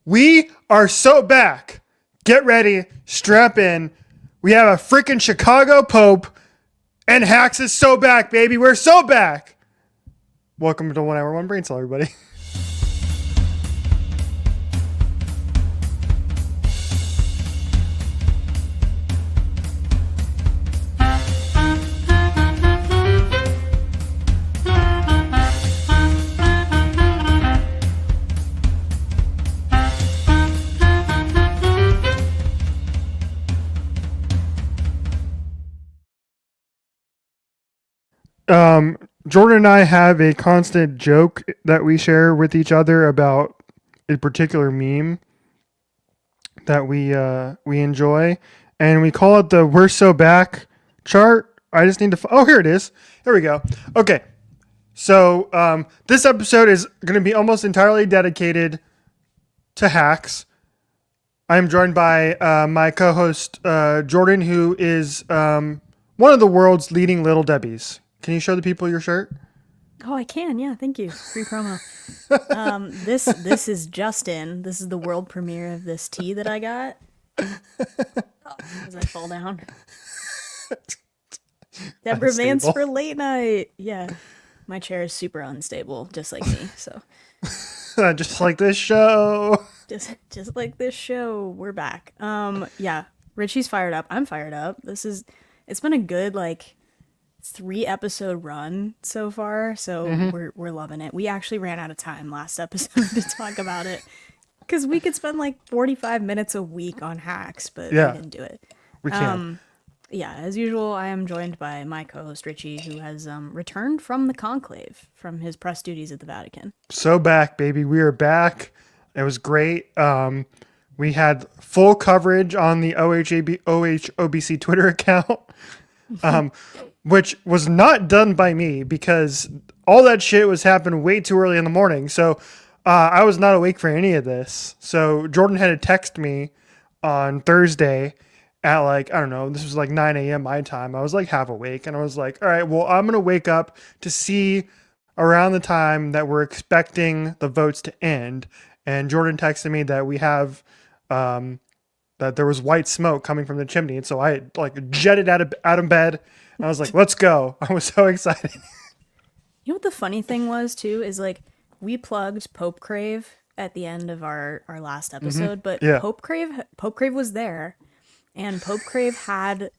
We are so back. Get ready. Strap in. We have a freaking Chicago Pope. And Hacks is so back, baby. We're so back. Welcome to 1 Hour 1 Brain Cell, everybody. Jordan and I have a constant joke that we share with each other about a particular meme that we enjoy, and we call it the "We're So Back" chart. I just need to. Oh, here it is. Here we go. Okay, so this episode is going to be almost entirely dedicated to hacks. I'm joined by my co-host Jordan, who is one of the world's leading Little Debbies. Can you show the people your shirt? Oh, I can. Yeah, thank you. Free promo. This is Justin. This is the world premiere of this tea that I got. As I fall down. Deborah Vance for late night. Yeah, my chair is super unstable, just like me. So, just like this show. Just like this show. We're back. Yeah. Richie's fired up. I'm fired up. It's been a good 3-episode run so far, so we're loving it. We actually ran out of time last episode to talk about it because we could spend 45 minutes a week on hacks, but we didn't do it. We can. Yeah, as usual, I am joined by my co-host Richie, who has returned from the Conclave from his press duties at the Vatican. So back, baby. We are back. It was great. We had full coverage on the OHOBC Twitter account. Which was not done by me because all that shit was happening way too early in the morning. So I was not awake for any of this. So Jordan had to text me on Thursday at I don't know, this was 9 a.m. my time. I was half awake and I was like, all right, well, I'm going to wake up to see around the time that we're expecting the votes to end. And Jordan texted me that we have, that there was white smoke coming from the chimney. And so I jetted out of bed. And I was like, let's go. I was so excited. You know what the funny thing was too is we plugged Pope Crave at the end of our last episode, but Yeah. Pope Crave was there, and Pope Crave had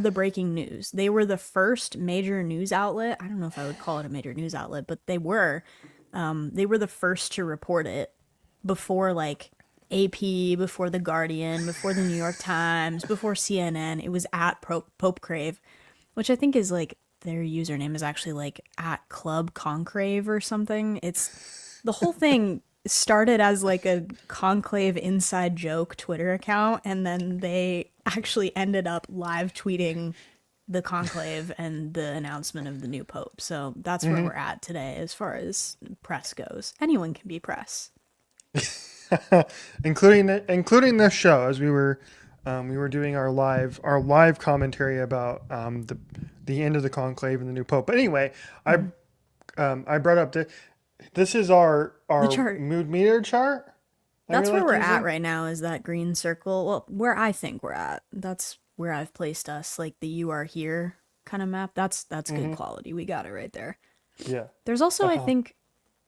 the breaking news. They were the first major news outlet. I don't know if I would call it a major news outlet, but they were the first to report it before AP, before The Guardian, before the New York Times, before CNN. It was at Pope Crave, which I think is their username is actually at Club Conclave or something. It's the whole thing started as a Conclave inside joke Twitter account, and then they actually ended up live tweeting the Conclave and the announcement of the new Pope. So that's where we're at today as far as press goes. Anyone can be press. including this show, as we were doing our live commentary about the end of the conclave and the new pope. But anyway, I brought up this is our mood meter chart. That's where we're at right now, is that green circle. Well, where I think we're at. That's where I've placed us, the "you are here" kind of map. That's good quality. We got it right there. Yeah. There's also I think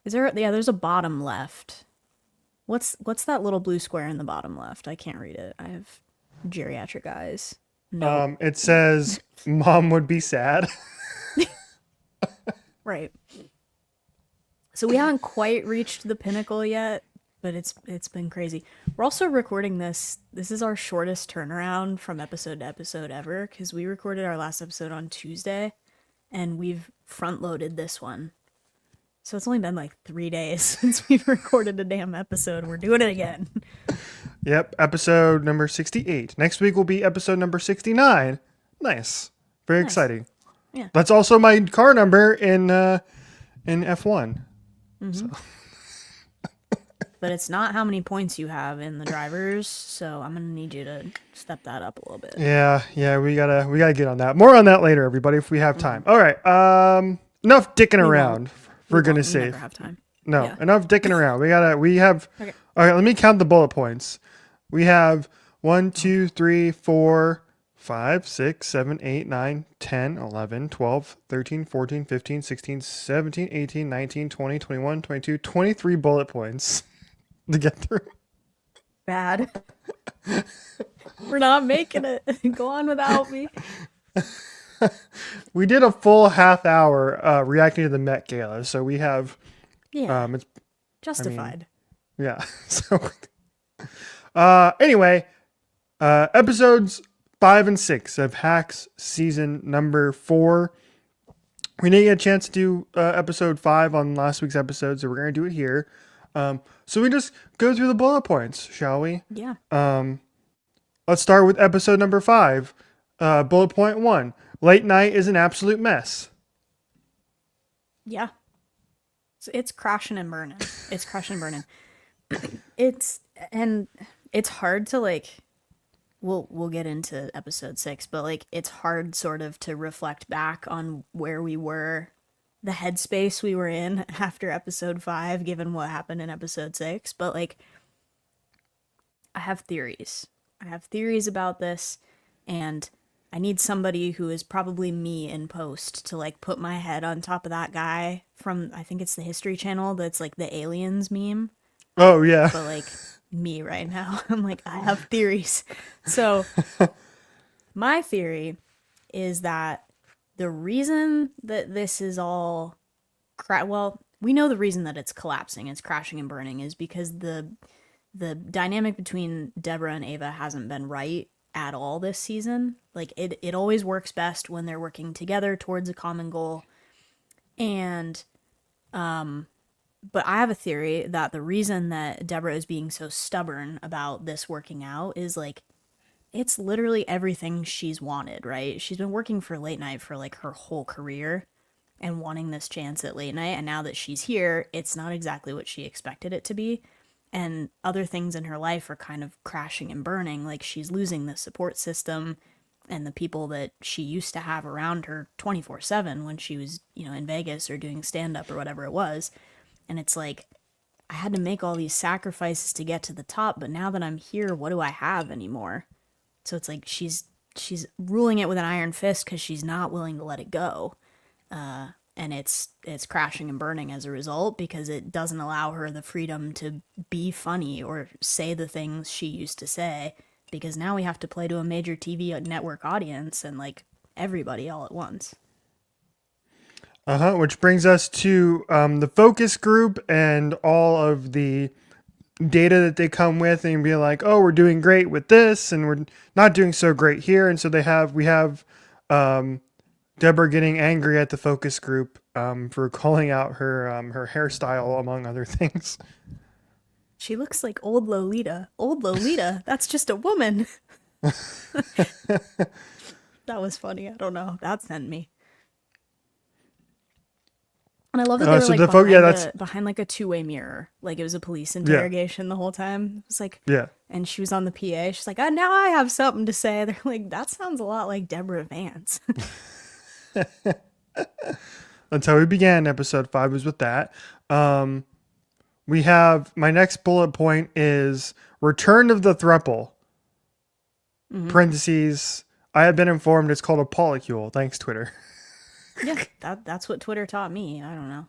there's a bottom left. What's that little blue square in the bottom left? I can't read it. I have geriatric eyes. No. It says mom would be sad. Right. So we haven't quite reached the pinnacle yet, but it's been crazy. We're also recording this. This is our shortest turnaround from episode to episode ever, because we recorded our last episode on Tuesday, and we've front loaded this one. So it's only been 3 days since we've recorded a damn episode. We're doing it again. Yep, episode number 68. Next week will be episode number 69. Nice. Very exciting. Yeah. That's also my car number in F1. So. But it's not how many points you have in the drivers, so I'm gonna need you to step that up a little bit. Yeah, we gotta get on that. More on that later, everybody, if we have time. All right. Enough dicking around. For goodness sake. Never have time. No, Yeah. enough dicking around. We have. Okay. All right, let me count the bullet points. We have 1, 2, 3, 4, 5, 6, 7, 8, 9, 10, 11, 12, 13, 14, 15, 16, 17, 18, 19, 20, 21, 22, 23 bullet points to get through. Bad. We're not making it. Go on without me. We did a full half hour reacting to the Met Gala, so we have. Yeah. It's. I mean, Justified. yeah. So. Anyway, episodes 5 and 6 of Hacks season number 4. We didn't get a chance to do episode 5 on last week's episode, so we're going to do it here. So we just go through the bullet points, shall we? Yeah. Let's start with episode number 5. Bullet point 1. Late night is an absolute mess. Yeah. It's crashing and burning. It's crashing and burning. It's hard to like we'll get into episode 6, but like it's hard sort of to reflect back on where we were, the headspace we were in after episode 5 given what happened in episode 6, but like I have theories. I have theories about this, and I need somebody who is probably me in post to like put my head on top of that guy from, I think it's the History Channel, that's like the aliens meme, Oh, yeah. but like me right now. I'm like, I have theories. So my theory is that the reason that this is all well, we know the reason that it's collapsing, it's crashing and burning is because the dynamic between Deborah and Ava hasn't been right at all this season. Like it always works best when they're working together towards a common goal. And but I have a theory that the reason that Deborah is being so stubborn about this working out is like it's literally everything she's wanted, right? She's been working for late night for like her whole career and wanting this chance at late night, and now that she's here, it's not exactly what she expected it to be. And other things in her life are kind of crashing and burning. Like she's losing the support system and the people that she used to have around her 24/7 when she was, in Vegas or doing stand up or whatever it was. And it's like, I had to make all these sacrifices to get to the top, but now that I'm here, what do I have anymore? So it's like she's ruling it with an iron fist because she's not willing to let it go. And it's crashing and burning as a result because it doesn't allow her the freedom to be funny or say the things she used to say, because now we have to play to a major TV network audience and like everybody all at once. Which brings us to the focus group and all of the data that they come with, and be like, oh, we're doing great with this and we're not doing so great here. And so we have Deborah getting angry at the focus group for calling out her hairstyle, among other things. She looks like old Lolita. Old Lolita? That's just a woman. That was funny. I don't know. That sent me. And I love that they were So like behind like a two-way mirror. Like it was a police interrogation the whole time. It's like, Yeah. and she was on the PA. She's like, oh, now I have something to say. They're like, that sounds a lot like Deborah Vance. That's how we began. Episode 5 was with that. We have my next bullet point is return of the thruple. Parentheses. I have been informed it's called a polycule. Thanks, Twitter. Yeah, that's what Twitter taught me. I don't know.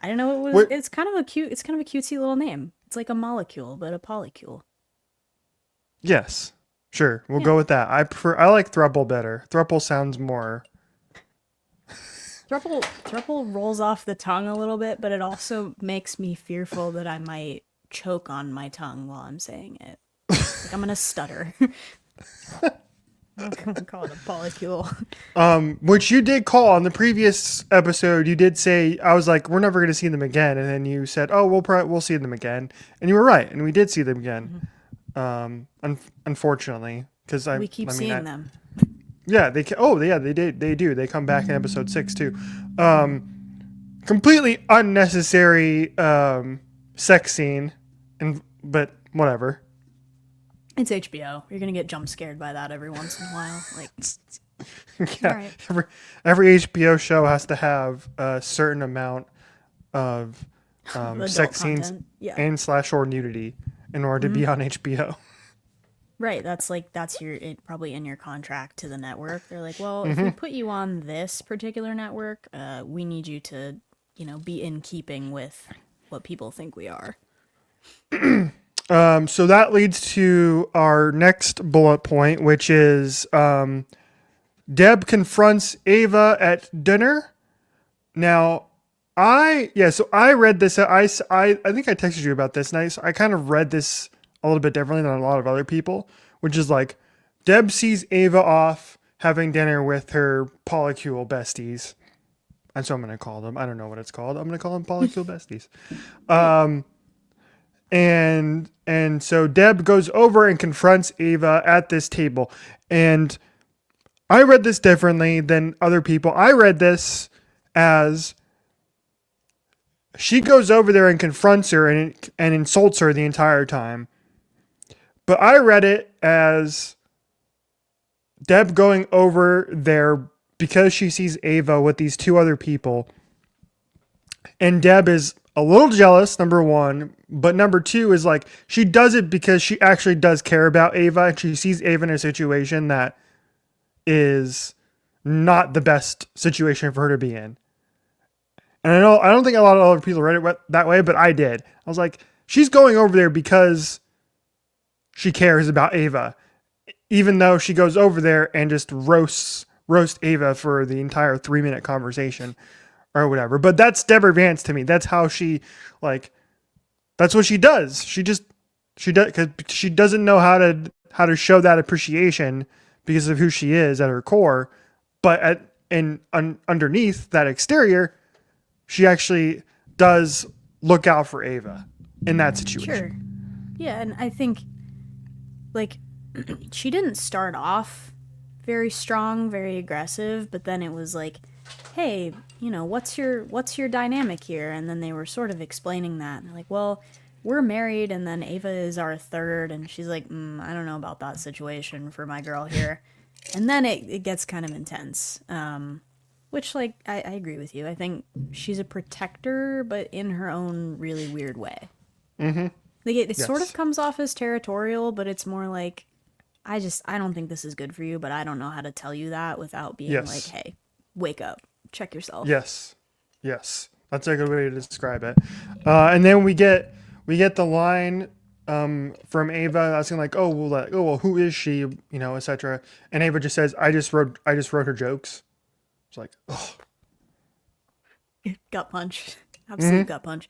I didn't know it was. It's kind of a cutesy little name. It's like a molecule, but a polycule. Yes, sure. We'll go with that. I like thruple better. Thruple sounds more. Thruple rolls off the tongue a little bit, but it also makes me fearful that I might choke on my tongue while I'm saying it. Like I'm gonna stutter. I'm gonna call it a polycule. Which you did call on the previous episode. You did say, I was like, we're never going to see them again. And then you said, oh, we'll see them again. And you were right. And we did see them again. Unfortunately, because we keep seeing them. Yeah. They did. They do. They come back in episode 6 too. Completely unnecessary, sex scene but whatever. It's HBO. You're gonna get jump scared by that every once in a while. Like, yeah, right. Every HBO show has to have a certain amount of Adult sex scenes content. Yeah. and slash or nudity in order to be on HBO. Right. That's probably in your contract to the network. They're like, well, if we put you on this particular network, we need you to, be in keeping with what people think we are. So that leads to our next bullet point, which is Deb confronts Ava at dinner. Now, so I read this. I think I texted you about this, and I kind of read this a little bit differently than a lot of other people, which is like Deb sees Ava off having dinner with her polycule besties. That's what I'm going to call them. I don't know what it's called. I'm going to call them polycule besties. Great. And so Deb goes over and confronts Ava at this table. And I read this differently than other people. I read this as she goes over there and confronts her and insults her the entire time. But I read it as Deb going over there because she sees Ava with these two other people. And Deb is a little jealous, number one. But number two is like, she does it because she actually does care about Ava. And she sees Ava in a situation that is not the best situation for her to be in. And I don't think a lot of other people read it that way, but I did. I was like, she's going over there because she cares about Ava, even though she goes over there and just roast Ava for the entire 3-minute conversation or whatever. But that's Deborah Vance to me. That's how she that's what she does. She does because she doesn't know how to show that appreciation because of who she is at her core. But underneath that exterior, she actually does look out for Ava in that situation. Sure. Yeah, and I think like she didn't start off very strong, very aggressive, but then it was like, hey, what's your dynamic here? And then they were sort of explaining that. And they're like, well, we're married, and then Ava is our third, and she's like, I don't know about that situation for my girl here. And then it gets kind of intense. Which, like, I agree with you. I think she's a protector, but in her own really weird way. Mm-hmm. Like, it Yes. sort of comes off as territorial, but it's more like, I don't think this is good for you, but I don't know how to tell you that without being Yes. like, hey, wake up, check yourself. Yes. That's a good way to describe it. And then we get the line from Ava asking like, well, who is she? Etc. And Ava just says, I just wrote her jokes. It's like, oh, Gut punch. Absolute gut punch.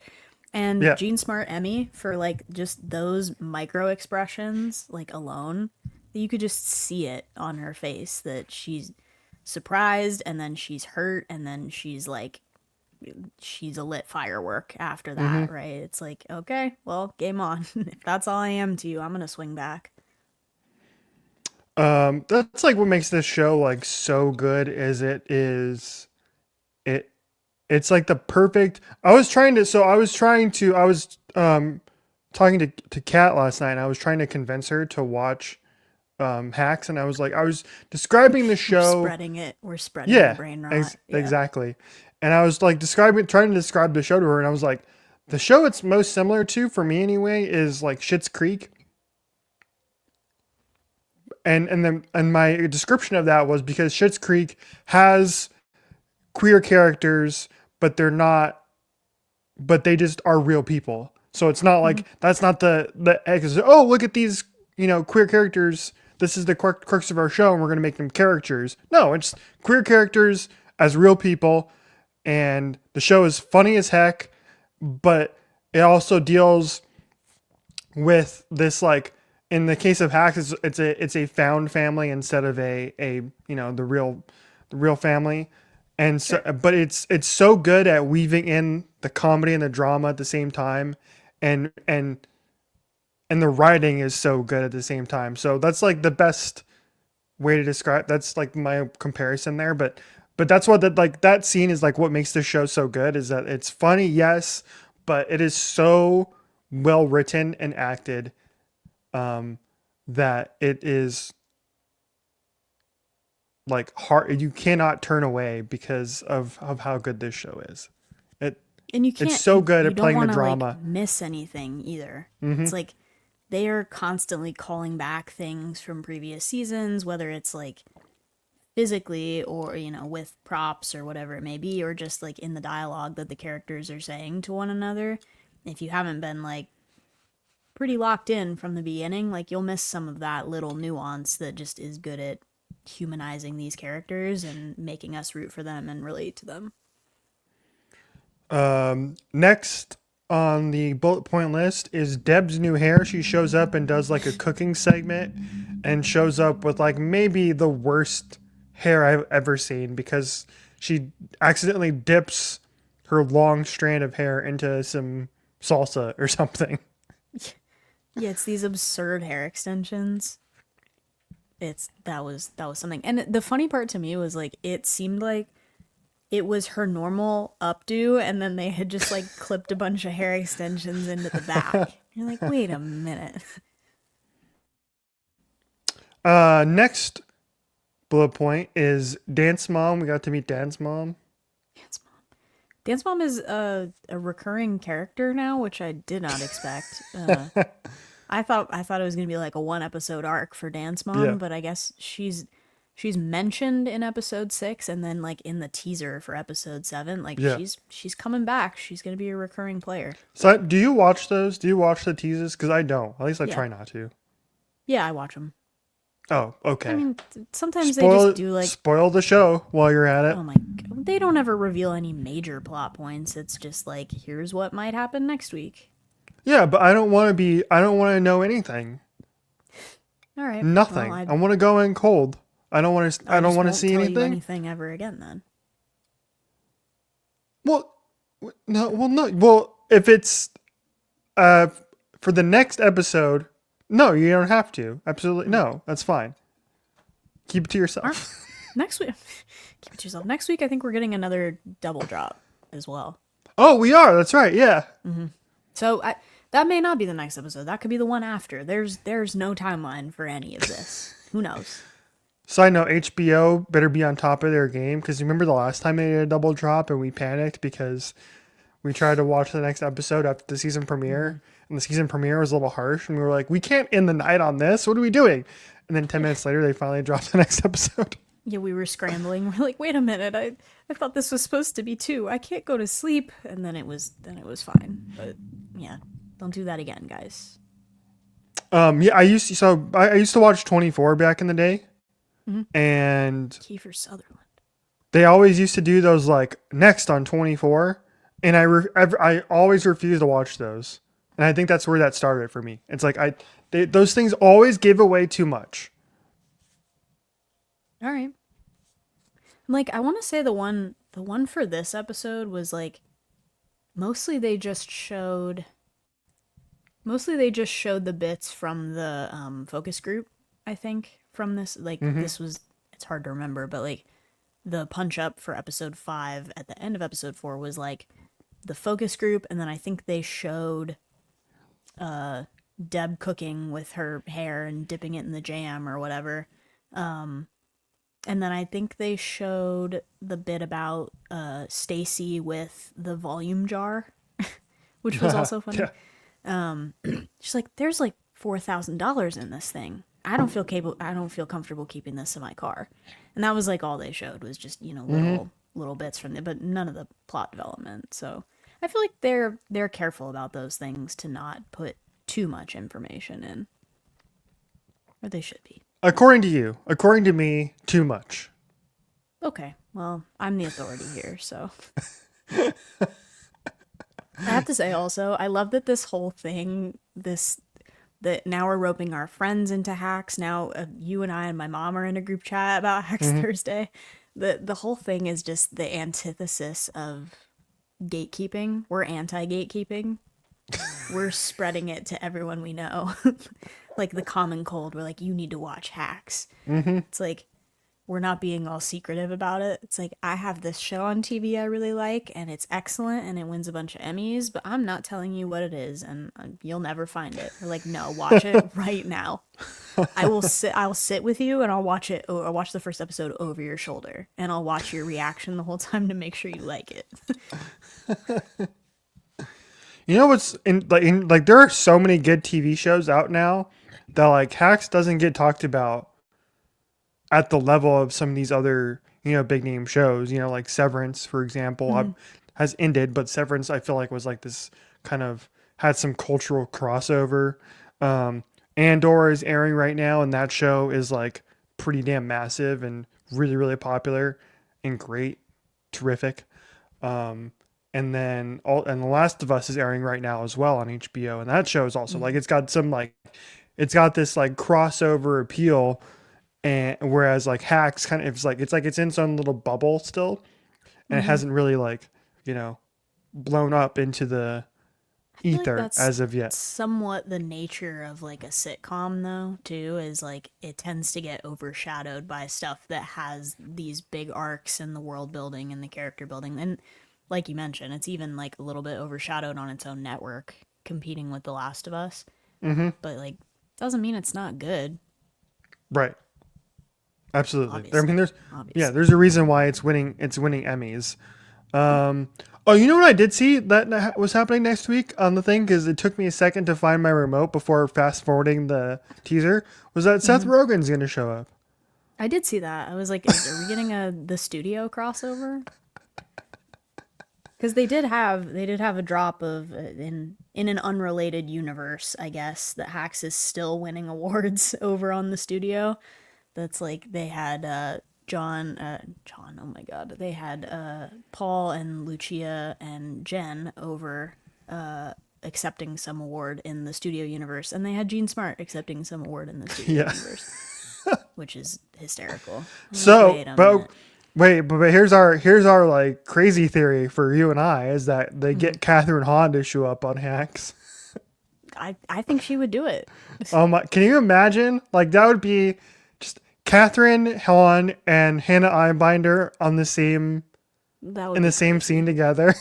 And yeah. Gene Smart Emmy for like just those micro expressions, like alone, you could just see it on her face that she's surprised and then she's hurt and then she's a lit firework after that, right? It's like, okay, well, game on. If that's all I am to you, I'm gonna swing back. That's like what makes this show like so good. It it's like the perfect. I was talking to Kat last night, and I was trying to convince her to watch Hacks, and I was describing the show. We're spreading the Yeah, brain rot. Yeah. exactly. And I was like trying to describe the show to her, and I was like, the show it's most similar to for me anyway is like Schitt's Creek. And my description of that was because Schitt's Creek has queer characters, but they're not, but they just are real people. So it's not like that's not oh, look at these queer characters. This is the crux of our show, and we're going to make them caricatures. No, it's queer characters as real people, and the show is funny as heck, but it also deals with this like in the case of Hacks, it's a found family instead of a the real family, and so Sure. but it's so good at weaving in the comedy and the drama at the same time, and and the writing is so good at the same time. So that's like the best way to describe. That's like my comparison there, but that's what that scene is like. What makes this show so good is that it's funny, yes, but it is so well written and acted that it is like hard. You cannot turn away because of how good this show is. It And you It's can't, so good you at don't playing the want to like drama. miss anything either. Mm-hmm. It's like they are constantly calling back things from previous seasons, whether it's like physically or, with props or whatever it may be, or just like in the dialogue that the characters are saying to one another. If you haven't been like pretty locked in from the beginning, like you'll miss some of that little nuance that just is good at humanizing these characters and making us root for them and relate to them. Next on the bullet point list is Deb's new hair. She shows up and does like a cooking segment and shows up with like maybe the worst hair I've ever seen because she accidentally dips her long strand of hair into some salsa or something. Yeah, it's these absurd hair extensions. That was something. And the funny part to me was like it seemed like it was her normal updo, and then they had just like clipped a bunch of hair extensions into the back. You're like, wait a minute. Next bullet point is Dance Mom. We got to meet Dance Mom. Dance Mom. Dance Mom is a recurring character now, which I did not expect. I thought it was gonna be like a one episode arc for Dance Yeah. Mom, but I guess she's mentioned in episode 6, and then like in the teaser for episode 7, like Yeah. she's coming back. She's gonna be a recurring player. So do you watch those? Do you watch the teases? Because I don't. At least I Yeah, try not to. yeah, I watch them. Oh, I okay. mean, sometimes they just do like, Spoil the show while you're at it. oh my, God, they don't ever reveal any major plot points. It's just like, here's what might happen next week. Yeah, but I don't want to be. I don't want to know anything. All right, Nothing. well, I want to go in cold. I don't want to. I don't just want to won't see tell you anything. anything ever again then. Well, no. Well, no. Well, if it's uh for the next episode, no, you don't have to. Absolutely no. That's fine. Keep it to All right. yourself. Next week, keep it to yourself. Next week, I think we're getting another double drop as well. Oh, we are. That's right. Yeah. So that may not be the next episode. That could be the one after. There's no timeline for any of this. Who knows? Side note: HBO better be on top of their game because you remember the last time they did a double drop and we panicked because we tried to watch the next episode after the season premiere, and the season premiere was a little harsh, and we were like, we can't end the night on this. What are we doing? And then 10 minutes later, they finally dropped the next episode. Yeah, we were scrambling. We're like, wait a minute, I thought this was supposed to be 2. I can't go to sleep. And then it was fine. But yeah, don't do that again, guys. Yeah, I used to watch 24 back in the day, and Kiefer Sutherland. they always used to do those like next on 24, and I always refused to watch those, and I think that's where that started for me. It's like those things always give away too much. All right. Like, I want to say the one for this episode was like mostly they just showed the bits from the focus group, I think, from this. Like, this was, it's hard to remember, but like the punch up for episode 5 at the end of episode 4 was like the focus group, and then I think they showed Deb cooking with her hair and dipping it in the jam or whatever. And then I think they showed the bit about Stacy with the volume jar, which was also funny. Yeah. She's like, "There's like $4,000 in this thing. I don't feel comfortable keeping this in my car." And that was like all they showed was just little bits from it, but none of the plot development. So I feel like they're careful about those things to not put too much information in, or they should be. According to you, according to me, too much. Okay, well, I'm the authority here, so. I have to say also, I love that this whole thing, that now we're roping our friends into hacks. Now you and I and my mom are in a group chat about Hacks Thursday. The whole thing is just the antithesis of gatekeeping. We're anti-gatekeeping. We're spreading it to everyone we know. Like the common cold, we're like, you need to watch Hacks. It's like, we're not being all secretive about it. It's like, I have this show on TV I really like, and it's excellent, and it wins a bunch of Emmys, but I'm not telling you what it is, and you'll never find it. We're like, no, watch it right now. I'll sit with you, and I'll watch it, or I'll watch the first episode over your shoulder, and I'll watch your reaction the whole time to make sure you like it. You know what's in like there are so many good TV shows out now that like Hacks doesn't get talked about at the level of some of these other, big name shows, like Severance, for example, Mhm. has ended, but Severance I feel like was like this kind of had some cultural crossover. Um, Andor is airing right now, and that show is like pretty damn massive and really, really popular and great, terrific. Um, and The Last of Us is airing right now as well on HBO, and that show is also like Mhm. it's got this like crossover appeal, and whereas like Hacks kind of it's in its own little bubble still, and it Mhm. hasn't really like you know blown up into the I feel like ether that's as of yet. somewhat the nature of like a sitcom though, too, is like it tends to get overshadowed by stuff that has these big arcs in the world building and the character building. And like you mentioned, it's even like a little bit overshadowed on its own network competing with The Last of Us. Mm-hmm. But like doesn't mean it's not good, Right. Absolutely. I mean, obviously. there's Obviously. a reason why it's winning Emmys. Oh, you know what I did see that was happening next week on the thing because it took me a second to find my remote before fast forwarding the teaser. Was that Seth Hmm. Rogen's going to show up? I did see that. I was like, are we getting a the studio crossover? Because they did have a drop of in an unrelated universe, I guess, that Hacks is still winning awards over on the studio. That's like they had John, oh my god, they had Paul and Lucia and Jen over accepting some award in the studio universe, and they had Gene Smart accepting some award in the studio Yeah. universe, which is hysterical. I'm like, So, wait a but minute. wait, but here's our like crazy theory for you and I is that they Mm-hmm. get Catherine Hahn to show up on Hacks. I think she would do it. Oh my! Can you imagine? Like that would be just Catherine Hahn and Hannah Einbinder on the same That would in the be same scene crazy. together.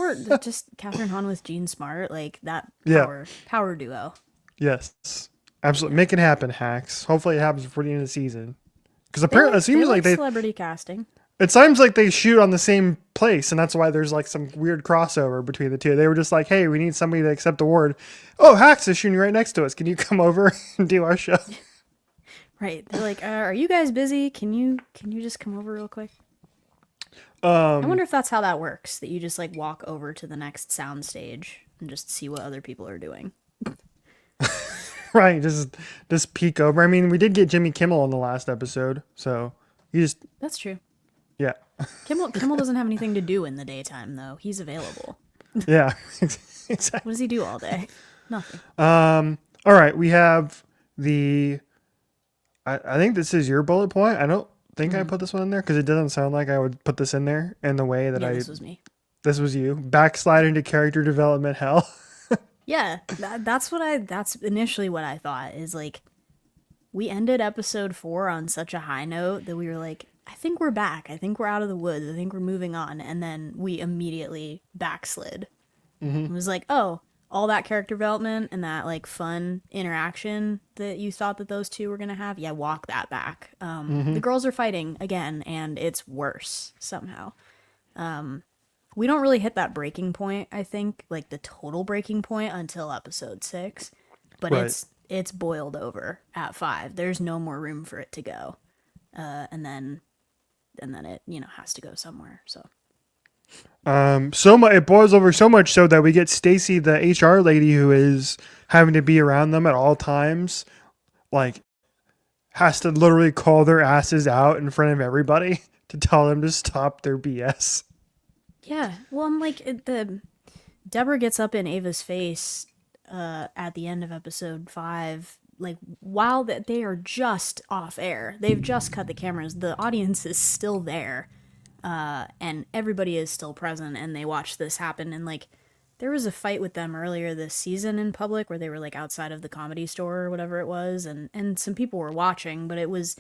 Or just Catherine Hahn with Gene Smart, like that Yeah. power duo. Yes. Absolutely. Yeah. Make it happen, Hacks. Hopefully it happens before the end of the season. Because They apparently like they like celebrity casting. it seems like they shoot on the same place, and that's why there's like some weird crossover between the two. They were just like, hey, we need somebody to accept the award. Oh, Hacks is shooting right next to us. Can you come over and do our show? Right. They're like, "Are you guys busy? Can you just come over real quick?" I Um, wonder if that's how that works, that you just like walk over to the next sound stage and just see what other people are doing. right, just peek over. I mean, we did get Jimmy Kimmel on the last episode, so you just That's true. yeah, Kimmel doesn't have anything to do in the daytime though. He's available. yeah, What exactly. does he do all day? Nothing. All right, we have the. I think this is your bullet point. I don't think I Hmm. put this one in there because it doesn't sound like I would put this in there in the way that Yeah, I. this was me. This was you backslide into character development hell. Yeah, that's initially what I thought is like we ended episode 4 on such a high note that we were like, I think we're back. I think we're out of the woods. I think we're moving on. And then we immediately backslid. Hmm. It was like, oh, all that character development and that like fun interaction that you thought that those two were going to have. Yeah, walk that back. Hmm. The girls are fighting again and it's worse somehow. We don't really hit that breaking point, I think, like the total breaking point until episode 6, but Right. it's boiled over at 5. There's no more room for it to go. And then it, has to go somewhere. So, So much it boils over so much so that we get Stacy, the HR lady, who is having to be around them at all times, like has to literally call their asses out in front of everybody to tell them to stop their BS. yeah. Well, I'm like the Deborah gets up in Ava's face at the end of episode 5, like while that they are just off air. They've just cut the cameras. The audience is still there, and everybody is still present, and they watch this happen. And like, there was a fight with them earlier this season in public where they were like outside of the Comedy Store or whatever it was, and some people were watching, but it was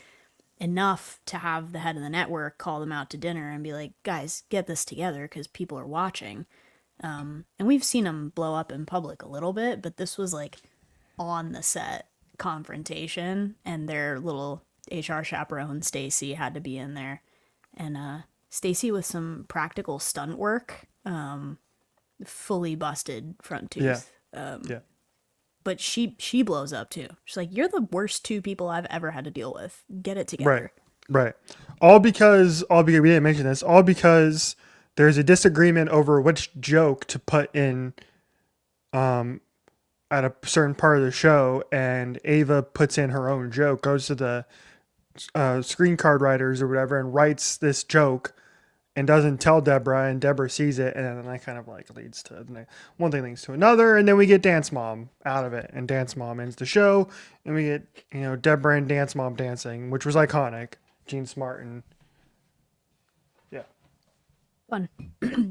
enough to have the head of the network call them out to dinner and be like, guys, get this together because people are watching. And we've seen them blow up in public a little bit, but this was like on the set confrontation, and their little HR chaperone Stacy had to be in there, and Stacy with some practical stunt work. fully busted front Yeah. tooth. Yeah. But she blows up too. She's like, "You're the worst two people I've ever had to deal with. Get it Right. together." Right. All because we didn't mention this. All because there's a disagreement over which joke to put in um at a certain part of the show, and Ava puts in her own joke, goes to the screen card writers or whatever, and writes this joke and doesn't tell Deborah, and Deborah sees it, and then that kind of like leads to one thing leads to another, and then we get Dance Mom out of it, and Dance Mom ends the show, and we get Deborah and Dance Mom dancing, which was iconic. Gene Smart and yeah, Fun,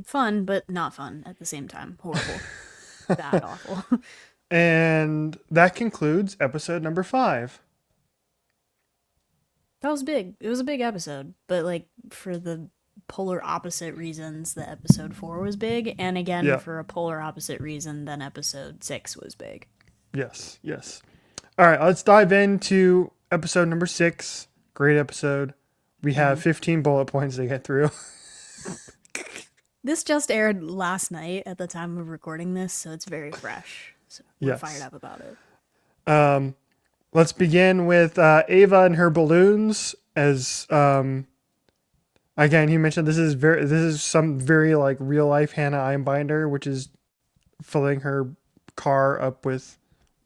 fun, but not fun at the same time. Horrible, bad, awful. and that concludes episode number 5. That was big. It was a big episode, but like for the polar opposite reasons that episode 4 was big, and again Yeah, for a polar opposite reason then episode 6 was big. yes, yes. All right, let's dive into episode number 6. Great episode. We have 15 bullet points to get through. This just aired last night at the time of recording this, so it's very fresh. So we're Yes. fired up about it. Let's begin with Ava and her balloons. As again, you mentioned this is some very like real life Hannah Einbinder, which is filling her car up with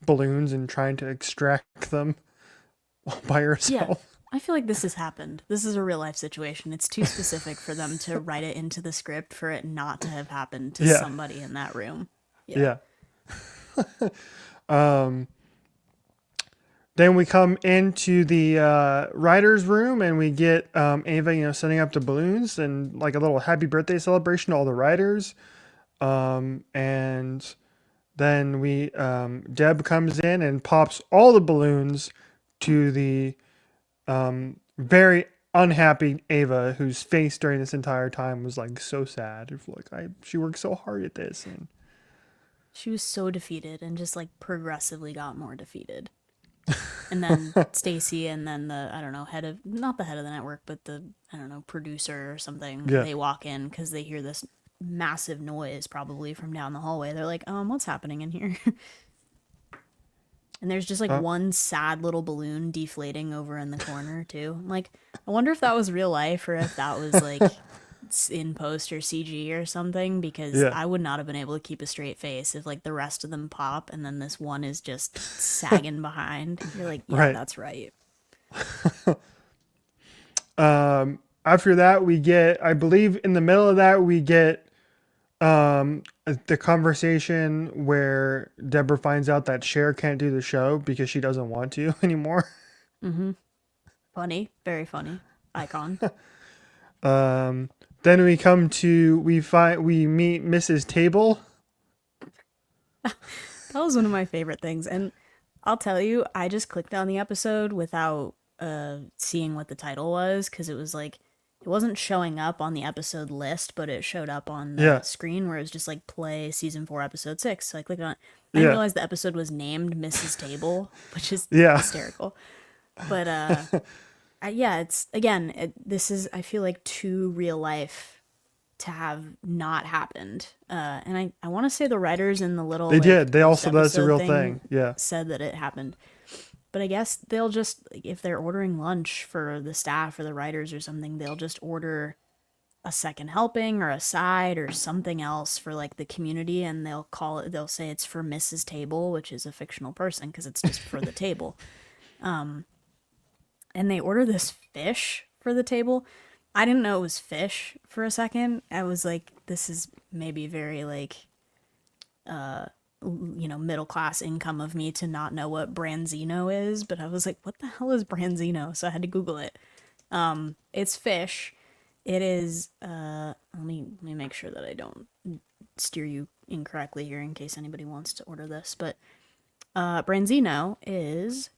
balloons and trying to extract them all by Yeah, herself. I feel like this has happened. This is a real life situation. It's too specific for them to write it into the script for it not to have happened to Yeah. somebody in that room. Yeah. Then we come into the writer's room and we get Ava, setting up the balloons and like a little happy birthday celebration to all the writers. And then Deb comes in and pops all the balloons to the very unhappy Ava, whose face during this entire time was like so sad. It's like she worked so hard at this, and She was so defeated and just like progressively got more defeated. And then Stacy and then I don't know, not the head of the network, but I don't know, producer or something, yeah, they walk in because they hear this massive noise probably from down the hallway. They're like, what's happening in here? And there's just like one sad little balloon deflating over in the corner too. I'm like, I wonder if that was real life or if that was like in post or CG or something, because yeah, I would not have been able to keep a straight face if like the rest of them pop and then this one is just sagging behind. You're like, yeah, right. that's right. After that, we get, I believe, in the middle of that, we get the conversation where Deborah finds out that Cher can't do the show because she doesn't want to anymore. Funny, very funny. Icon. Then we come to we meet Mrs. Table. That was one of my favorite things. And I'll tell you, I just clicked on the episode without seeing what the title was, because it was like, it wasn't showing up on the episode list, but it showed up on the Yeah, screen where it was just like play season 4 episode 6. So I clicked on it. I didn't yeah, realize the episode was named Mrs. Table, which is yeah, hysterical. But yeah, it's again, this is, I feel like, too real life to have not happened. And I want to say the writers in the little they like did. They also that's a post-episode real thing thing. Yeah, said that it happened. But I guess they'll just, if they're ordering lunch for the staff or the writers or something, they'll just order a second helping or a side or something else for like the community, and they'll say it's for Mrs. Table, which is a fictional person because it's just for the table. And they order this fish for the table. I didn't know it was fish for a second. I was like, this is maybe very like middle class income of me to not know what Branzino is, but I was like, what the hell is Branzino? So I had to Google it. It's fish. It is let me make sure that I don't steer you incorrectly here in case anybody wants to order this, but Branzino is,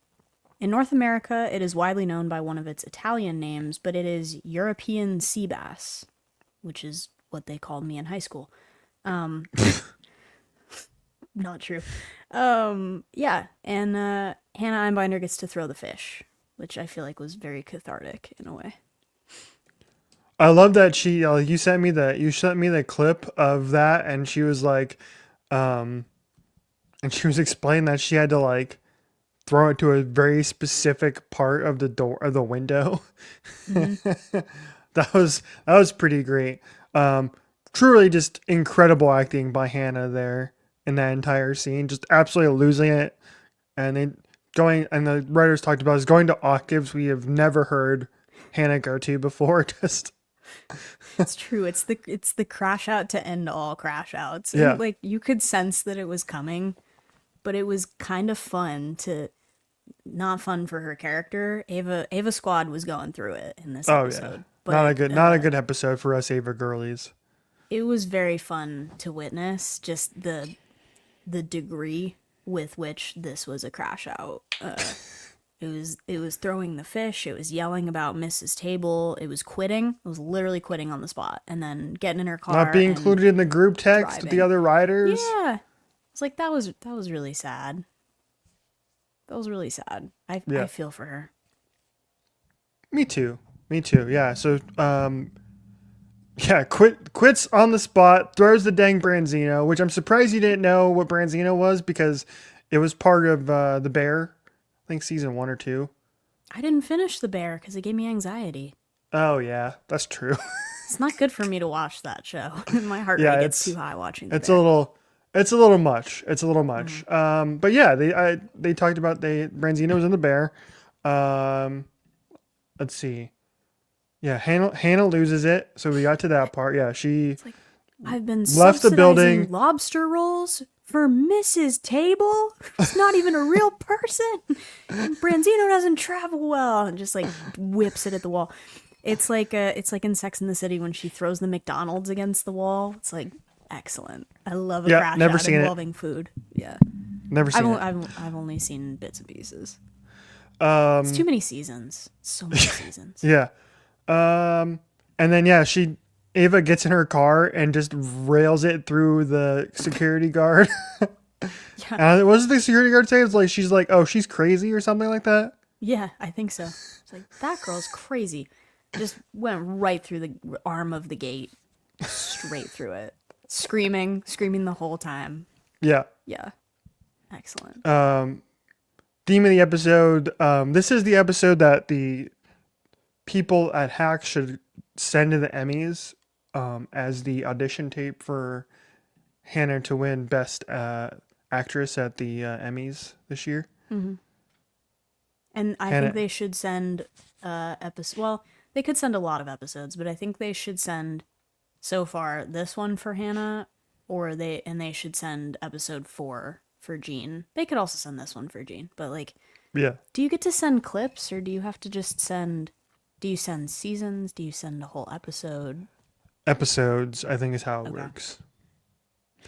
in North America, it is widely known by one of its Italian names, but it is European sea bass, which is what they called me in high school. Not true. Yeah, and Hannah Einbinder gets to throw the fish, which I feel like was very cathartic in a way. I love that you sent me the clip of that, and she was like, um, and she was explaining that she had to like throw it to a very specific part of the door of the window. Hmm. That was pretty great. Um, Truly just incredible acting by Hannah there in that entire scene, just absolutely losing it. And they going and the writers talked about is going to octaves we have never heard Hannah go to before. Just It's true. It's the crash out to end all crash outs. And yeah. like you could sense that it was coming, but it was kind of fun to not fun for her character. Ava Squad was going through it in this Oh yeah. episode, but Not a good episode for us Ava girlies. it was very fun to witness just the degree with which this was a crash out. It was throwing the fish. It was yelling about Mrs. Table. It was quitting. It was literally quitting on the spot, and then getting in her Not car being and included in the group text with the driving. other writers. Yeah, it's like that was really sad. That was really sad. I Yeah. feel for her. Me too. Me too. Yeah. So yeah, quits on the spot, throws the dang Branzino, which I'm surprised you didn't know what Branzino was because it was part of the Bear. I think season 1 or 2. I didn't finish The Bear because it gave me anxiety. Oh yeah, that's true. It's not good for me to watch that show. My heart Yeah, rate gets too high watching The it's a Bear. little it's a little much. It's a little Hmm. much. But yeah, they talked about Branzino was in the Bear. Um, let's see. Yeah, Hannah loses it, so we got to that part. Yeah, she It's like I've been left the subsidizing building. lobster rolls for Mrs. Table. She's not even a real person. And Branzino doesn't travel well, and just like whips it at the wall. It's like in Sex and the City when she throws the McDonald's against the wall. It's like excellent. I love a Yeah, crash never out seen it. involving food. Yeah, Never I've seen only, it. I've only seen bits and pieces. It's too Um, many seasons. So many seasons. yeah. And then yeah, Ava gets in her car and just rails it through the security guard. Yeah, And what does the security guard say? It's like she's like, oh, she's crazy or something like that. yeah, I think so. It's like that girl's crazy. Just went right through the arm of the gate, straight through it, screaming the whole time. Yeah. Yeah, excellent. Theme of the episode. This is the episode that the people at Hack should send to the Emmys as the audition tape for Hannah to win Best Actress at the Emmys this year. And I think Hannah, they should send episode. Well, they could send a lot of episodes, but I think they should send so far this one for Hannah, they should send episode 4 for Jean. They could also send this one for Jean, but like, yeah, do you get to send clips or do you have to just send? Do you send seasons? Do you send a whole episode? episodes I think is how it Okay. works.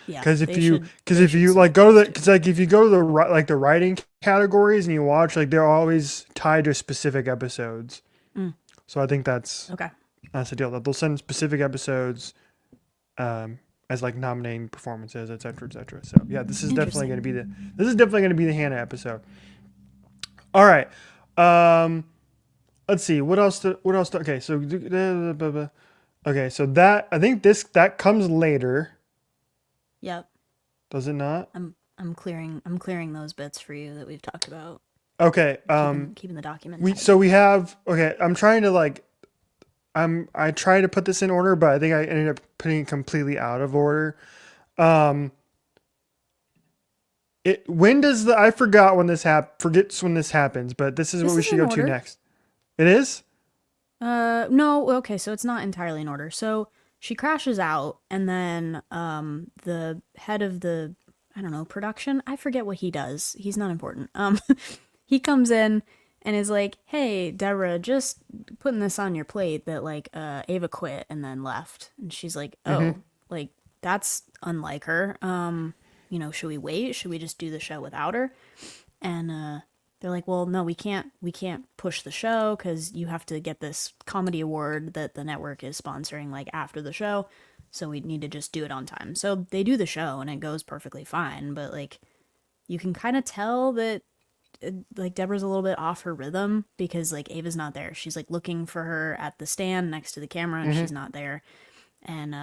Yeah, Because they if should you send like go to the those because like if you go to the like the writing categories and you watch like they're always tied to specific episodes. too. So I think Okay. that's the deal that they'll send specific episodes as like nominating performances, etc., etc. So yeah, Interesting. this is definitely going to be the Hannah episode. All right, let's see what else. Okay, so okay, so that I think that comes later, Yep. does it not? I'm clearing those bits for you that we've talked about. Okay, Keeping the document we tight. so we have okay. I'm trying to like I try to put this in order, but I think I ended up putting it completely out of order. Um, when does the I forgot when this forgets when this happens, but this is what This we is should in go to order. next. It is? No, okay, so it's not entirely in order. So she crashes out, and then the head of the I don't know production. I forget what he does. He's not important. He comes in and is like, "Hey, Deborah, just putting this on your plate that like Ava quit and then left." And she's like, "Oh, like that's unlike her. Should we wait? Should we just do the show without her?" And they're like, "Well, no, we can't push the show because you have to get this comedy award that the network is sponsoring like after the show, so we need to just do it on time." So they do the show and it goes perfectly fine, but like you can kind of tell that like Deborah's a little bit off her rhythm because like Ava's not there. She's like looking for her at the stand next to the camera and she's not there. And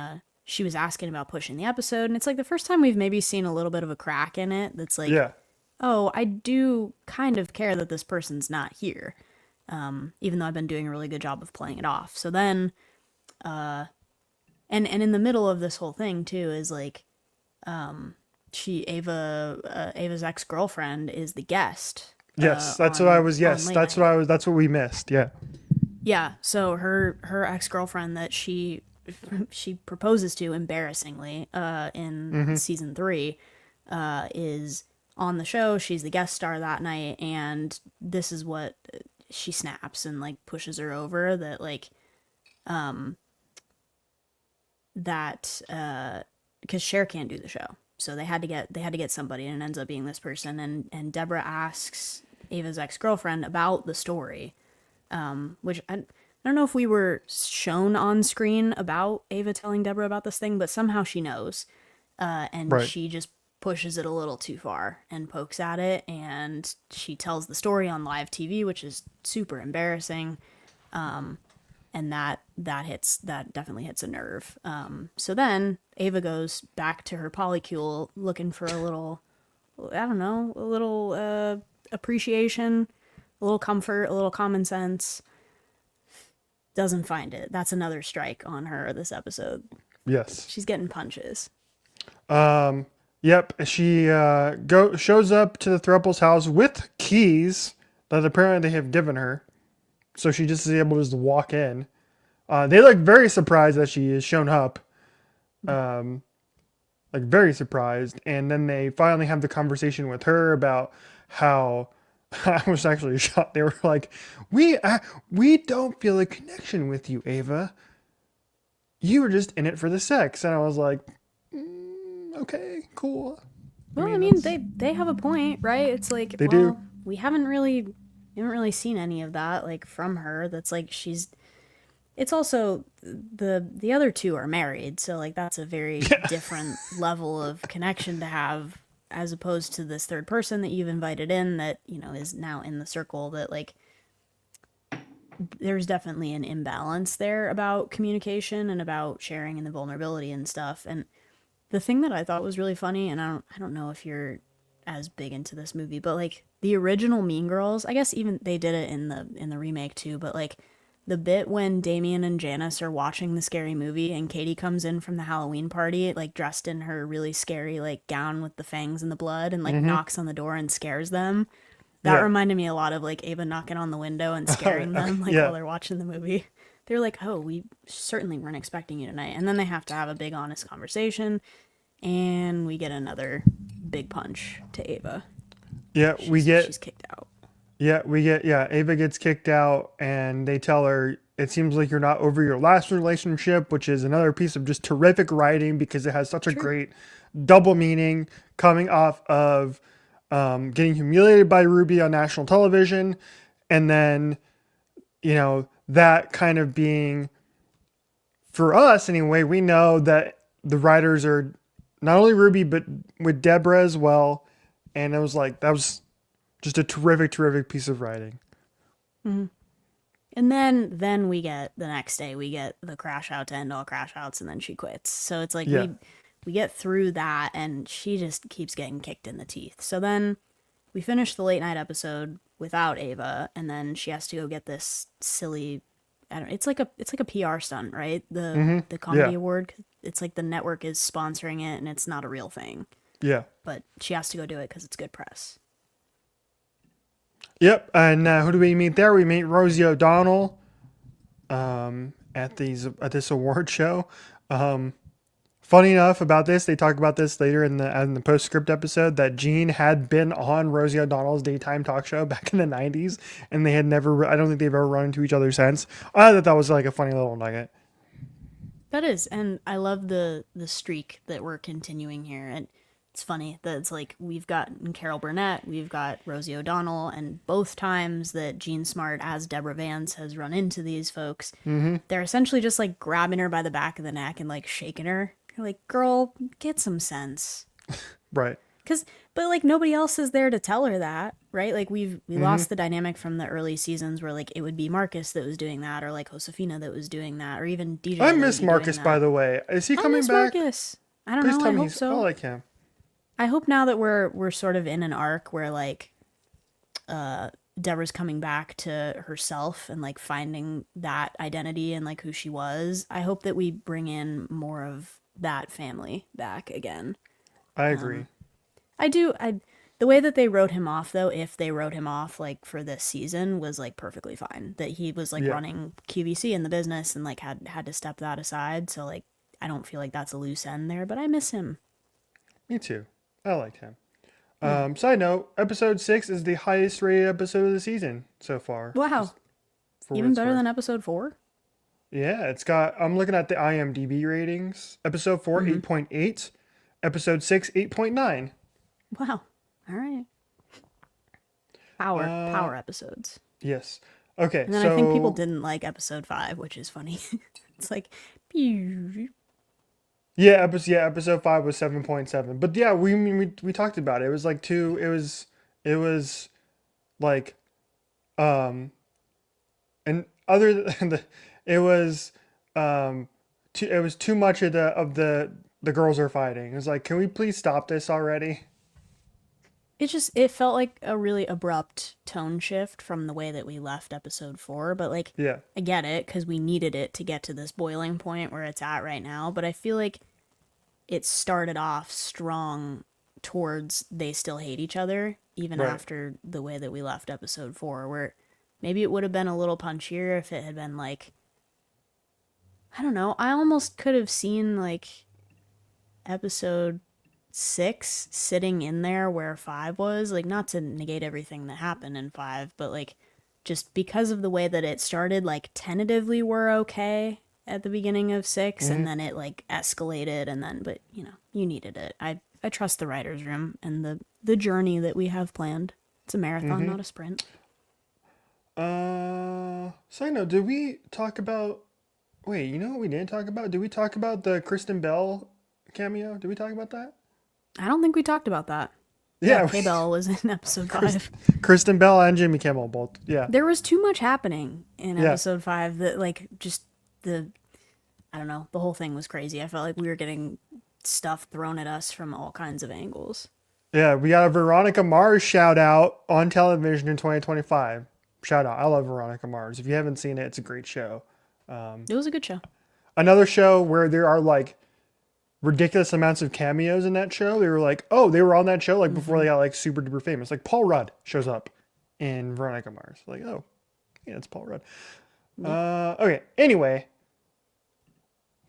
she was asking about pushing the episode, and it's like the first time we've maybe seen a little bit of a crack in it that's like, Yeah. oh, I do kind of care that this person's not here, even though I've been doing a really good job of playing it off. So then and in the middle of this whole thing too is like Ava's ex-girlfriend is the guest. Yes, that's on, what I was. on Yes, late that's night. what I was. That's what we missed. Yeah. Yeah, so her ex-girlfriend that she proposes to embarrassingly in season 3 is on the show. She's the guest star that night, and this is what she snaps and like pushes her over that like that because Cher can't do the show, so they had to get somebody, and it ends up being this person. And Deborah asks Ava's ex-girlfriend about the story, which I don't know if we were shown on screen about Ava telling Deborah about this thing, but somehow she knows, and Right. she just pushes it a little too far and pokes at it, and she tells the story on live TV, which is super embarrassing. And that definitely hits a nerve. So then Ava goes back to her polycule looking for a little, I don't know, a little appreciation, a little comfort, a little common sense. Doesn't find it. That's another strike on her this episode. Yes. She's getting punches. Yep. She shows up to the Thruple's house with keys that apparently they have given her, so she just is able to just walk in. They look very surprised that she is shown up. Like very surprised, and then they finally have the conversation with her about how I was actually shocked. They were like, "We don't feel a connection with you, Ava. You were just in it for the sex." And I was like, "Okay, cool." Well, I mean, mean, that's, they have a point, right? It's like, they do. well, we haven't really seen any of that like from her. That's like she's. It's also the other two are married, so like that's a very different level of connection to have as opposed to this third person that you've invited in that, is now in the circle that like there's definitely an imbalance there about communication and about sharing and the vulnerability and stuff. And the thing that I thought was really funny, and I don't know if you're as big into this movie, but like the original Mean Girls, I guess even they did it in the remake too, but like the bit when Damien and Janice are watching the scary movie and Katie comes in from the Halloween party, like dressed in her really scary like gown with the fangs and the blood and like knocks on the door and scares them. That Yeah. reminded me a lot of like Ava knocking on the window and scaring them like Yeah. while they're watching the movie. They're like, "Oh, we certainly weren't expecting you tonight." And then they have to have a big honest conversation, and we get another big punch to Ava. Yeah. She's kicked out. Yeah. Ava gets kicked out, and they tell her it seems like you're not over your last relationship, which is another piece of just terrific writing because it has such a True. great double meaning coming off of getting humiliated by Ruby on national television, and then that kind of being for us anyway. We know that the writers are not only Ruby but with Deborah as well, and it was like that was just a terrific piece of writing. And then we get the next day we get the crash out to end all crash outs, and then she quits. So it's like Yeah. we get through that, and she just keeps getting kicked in the teeth. So then we finish the late night episode without Ava, and then she has to go get this silly. I don't. It's like a PR stunt, right? The comedy Yeah. award. It's like the network is sponsoring it, and it's not a real thing, Yeah. but she has to go do it because it's good press. Yep. And who do we meet there? We meet Rosie O'Donnell at this award show. Funny enough about this, they talk about this later in the postscript episode that Gene had been on Rosie O'Donnell's daytime talk show back in the 90s, and they had never. I don't think they've ever run into each other since. I thought that was like a funny little nugget. That is, and I love the streak that we're continuing here. And it's funny that it's like we've got Carol Burnett, we've got Rosie O'Donnell, and both times that Jean Smart as Deborah Vance has run into these folks, they're essentially just like grabbing her by the back of the neck and like shaking her. You're like, girl, get some sense. Right. Because But like nobody else is there to tell her that, right? Like we Hmm. lost the dynamic from the early seasons where like it would be Marcus that was doing that, or like Josefina that was doing that, or even I DJ that would miss be doing Marcus, by that. the way. Is he I coming miss back? Marcus. I don't Please know. tell I me hope he's. I so. like him. I hope now that we're sort of in an arc where like Deborah's coming back to herself and like finding that identity and like who she was. I hope that we bring in more of that family back again. I agree. I do. The way that they wrote him off though, if they wrote him off like for this season, was like perfectly fine. That he was like Yeah, running QVC in the business and like had to step that aside. So like I don't feel like that's a loose end there, but I miss him. me too. I liked him. Yeah. Side note: Episode 6 is the highest rated episode of the season so far. Wow. Just for what Even it's better worth. than episode 4. Yeah, it's got. I'm looking at the IMDb ratings. Episode 4, Mm-hmm. 8.8. Episode 6, 8.9. Wow. All right. Uh, Power episodes. yes. Okay, And then I think people so didn't like episode 5, which is funny. It's like, pew. episode 5 was 7.7. But yeah, we talked about it. It was like two. It was like and other than it was it was too much of the girls are fighting. It was like, can we please stop this already? It felt like a really abrupt tone shift from the way that we left episode 4, but like Yeah. I get it cuz we needed it to get to this boiling point where it's at right now, but I feel like it started off strong towards they still hate each other even Right. after the way that we left episode 4, where maybe it would have been a little punchier if it had been like, I don't know, I almost could have seen like episode 6 sitting in there where 5 was, like not to negate everything that happened in 5, but like just because of the way that it started, like tentatively we're okay at the beginning of 6, Hmm. and then it like escalated, and then but you know, you needed it. I trust the writers room and the journey that we have planned. It's a marathon, Hmm. not a sprint. Side note, did we talk about wait, you know what we didn't talk about? Did we talk about the Kristen Bell cameo? Did we talk about that? I don't think we talked about that. Yeah, Yeah, K-Bell was in episode Chris, 5. Kristen Bell and Jimmy Kimmel both. Yeah. There was too much happening in Yeah. episode 5 that like just the I don't know, the whole thing was crazy. I felt like we were getting stuff thrown at us from all kinds of angles. Yeah, we got a Veronica Mars shout out on television in 2025. Shout out. I love Veronica Mars. If you haven't seen it, it's a great show. It was a good show. Another show where there are like ridiculous amounts of cameos in that show. They were like, oh, they were on that show like before Mm-hmm. they got like super duper famous. Like Paul Rudd shows up in Veronica Mars. Like, oh, yeah, it's Paul Rudd. Yeah. Okay. Anyway,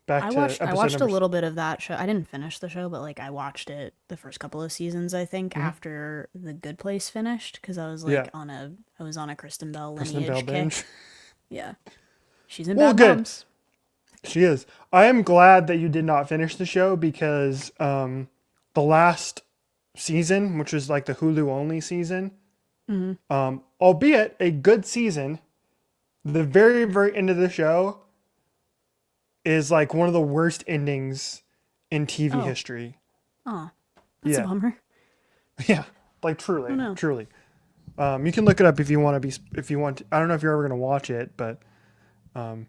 back I to watched episode a number. little bit of that show. I didn't finish the show, but like I watched it the first couple of seasons, I think, Mhm. after The Good Place finished, because I was Yeah, like I was on a Kristen Bell Kristen Bell lineage binge. kick. Yeah. She's in Well, Bad good. Moms. She is. I am glad that you did not finish the show because the last season, which was like the Hulu only season, Mm-hmm. albeit a good season, the very end of the show is like one of the worst endings in TV Oh. history. Oh. That's a Yeah, bummer. yeah, like Oh truly, no. truly. You can look it up if you want to be if you want. To, I don't know if you're ever gonna watch it, but um,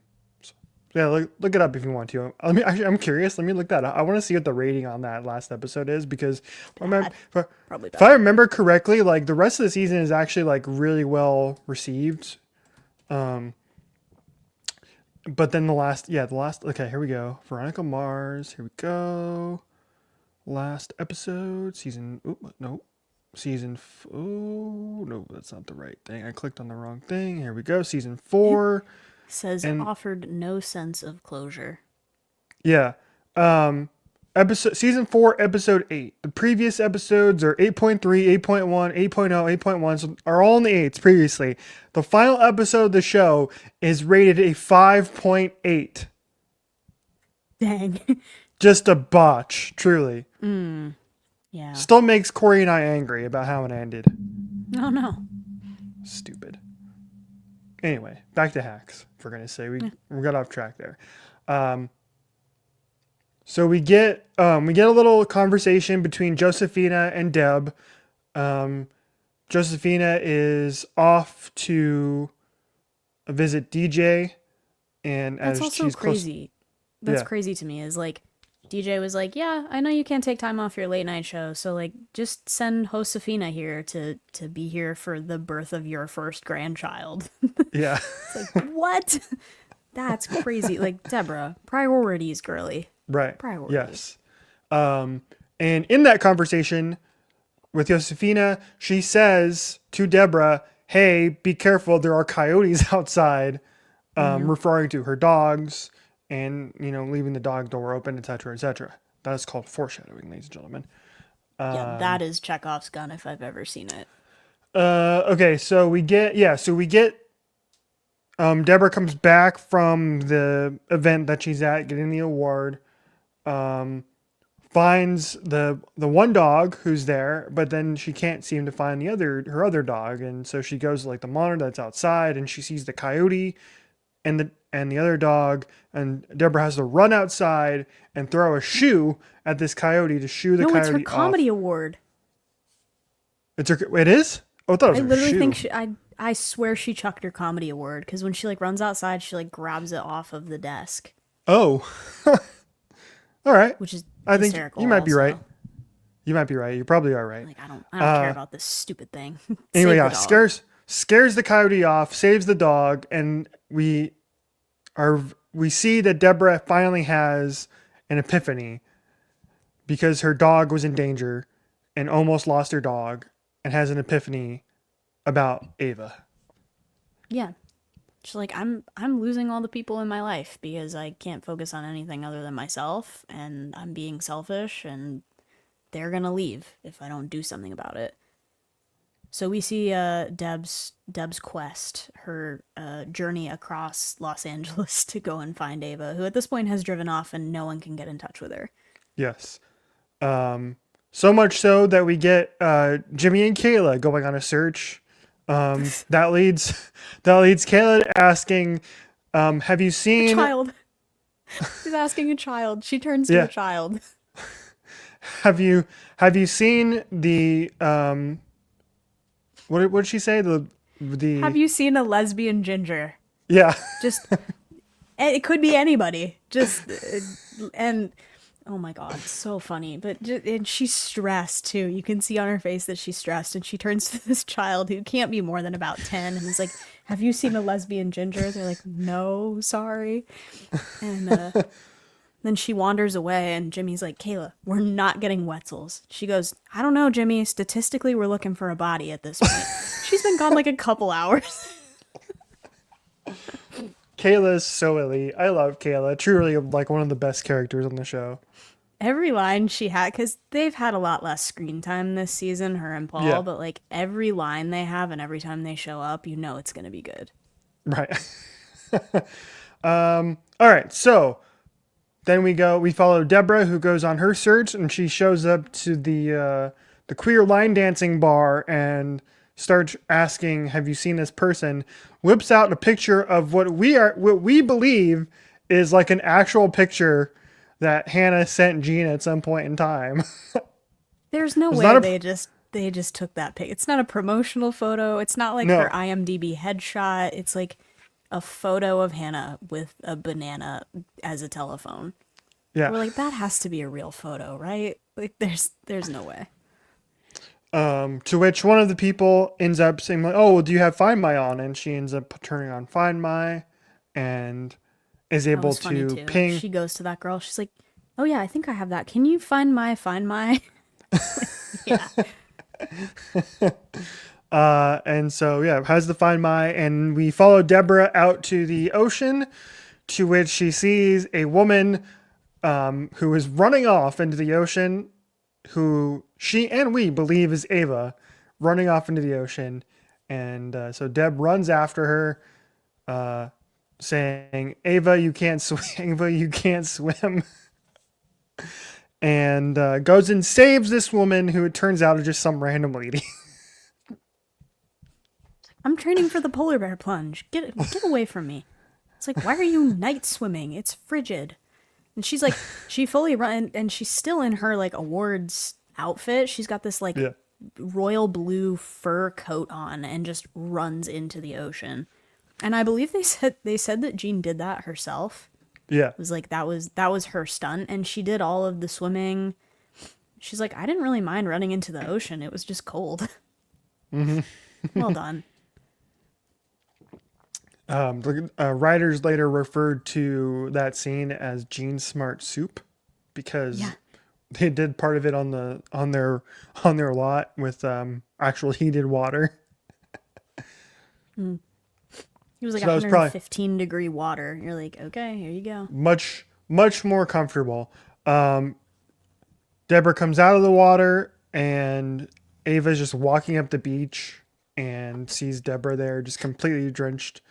yeah, look it up if you want to. I'm curious. Let me look that up. I want to see what the rating on that last episode is because Bad. if Probably I bad. remember correctly, like the rest of the season is actually like really well received. But then okay, here we go. Veronica Mars, here we go. Last episode, oh, no, that's not the right thing. I clicked on the wrong thing. Here we go, season 4. Says And offered no sense of closure. yeah, episode season 4, episode 8. The previous episodes are 8.3, 8.1, 8.0, 8.1, so are all in the 8s previously. The final episode of the show is rated a 5.8. Dang. Just a botch, truly. Yeah. Still makes Corey and I angry about how it ended. Oh no. Stupid. Anyway, back to hacks. For goodness sake, we got off track there. So we get a little conversation between Josephina and Deb. Um, Josephina is off to visit DJ, and That's as also she's close, crazy. That's yeah, crazy to me is like DJ was like, "Yeah, I know you can't take time off your late night show, so like just send Josefina here to be here for the birth of your first grandchild." yeah, It's like, "What?" That's crazy. Like, Deborah, priorities, girly. right, Priorities. yes. Um, and in that conversation with Josephina, she says to Deborah, "Hey, be careful! There are coyotes outside," Hmm. referring to her dogs, and leaving the dog door open, etc., etc. That is called foreshadowing, ladies and gentlemen. Yeah, that is Chekhov's gun if I've ever seen it. Okay, so we get Deborah comes back from the event that she's at, getting the award. Finds the one dog who's there, but then she can't seem to find her other dog, and so she goes to like the monitor that's outside, and she sees the coyote and the other dog, and Deborah has to run outside and throw a shoe at this coyote to shoo the No, it's her coyote off. comedy award. It is? Oh, I thought it I was her literally think shoe. I swear she chucked her comedy award because when she like runs outside, she like grabs it off of the desk, Oh, all right. which is I think hysterical. you might be right. Also, You might be right. You probably are right. like I don't care about this stupid thing. Anyway, Save the yeah, dog. scares the coyote off, saves the dog, and are we see that Deborah finally has an epiphany because her dog was in danger and almost lost her dog, and has an epiphany about Ava. Yeah, she's like I'm losing all the people in my life because I can't focus on anything other than myself, and I'm being selfish, and they're gonna leave if I don't do something about it. So we see Deb's quest, her journey across Los Angeles to go and find Ava, who at this point has driven off and no one can get in touch with her. Yes. So much so that we get Jimmy and Kayla going on a search. That leads Kayla asking, "Have you A seen? child. She's asking a child. She turns to a Yeah, child. have you seen the what did she say? Have The you seen a lesbian ginger? yeah Just it could be anybody. Just and oh my god, so funny. But and she's stressed too. You can see on her face that she's stressed, and she turns to this child who can't be more than about 10, and is like, "Have you seen a lesbian ginger?" They're like, "No, sorry." And then she wanders away, and Jimmy's like, "Kayla, we're not getting Wetzels." She goes, "I don't know, Jimmy. Statistically, we're looking for a body at this point." She's been gone like a couple hours. Kayla is so elite. I love Kayla. Truly, like one of the best characters on the show. Every line she had, because they've had a lot less screen time this season, her and Paul, Yeah, but like every line they have and every time they show up, you know it's going to be good. right. All right, so then we follow Deborah, who goes on her search, and she shows up to the queer line dancing bar and starts asking, "Have you seen this person?" Whips out a picture of what we believe is like an actual picture that Hannah sent Gina at some point in time. There's no It's not way a they just took that pic. It's not a promotional photo. It's not like her no, IMDb headshot. It's like a photo of Hannah with a banana as a telephone. yeah. We're like, that has to be a real photo, right? Like there's no way. To which one of the people ends up saying, like, "Oh, well, do you have Find My on?" And she ends up turning on Find My, and is That able was funny to too. ping. She goes to that girl. She's like, "Oh yeah, I think I have that. Can you find my?" Yeah. And so yeah, has the Find My, and we follow Deborah out to the ocean, to which she sees a woman who is running off into the ocean, who she and we believe is Ava, running off into the ocean, and so Deb runs after her, saying, "Ava, you can't swim. Ava, you can't swim." And goes and saves this woman, who it turns out is just some random lady. I'm training for the polar bear plunge. Get away from me. It's like, why are you night swimming? It's frigid. And she's like, she fully run, and she's still in her like awards outfit. She's got this like Yeah. royal blue fur coat on and just runs into the ocean. And I believe they said that Jean did that herself. Yeah. It was like that was her stunt, and she did all of the swimming. She's like, I didn't really mind running into the ocean. It was just cold. Well done. The writers later referred to that scene as Gene Smart Soup because Yeah. they did part of it on their lot with actual heated water. It was like So that was probably 115-degree water. You're like, okay, here you go. much more comfortable. Deborah comes out of the water and Ava's just walking up the beach and sees Deborah there, just completely drenched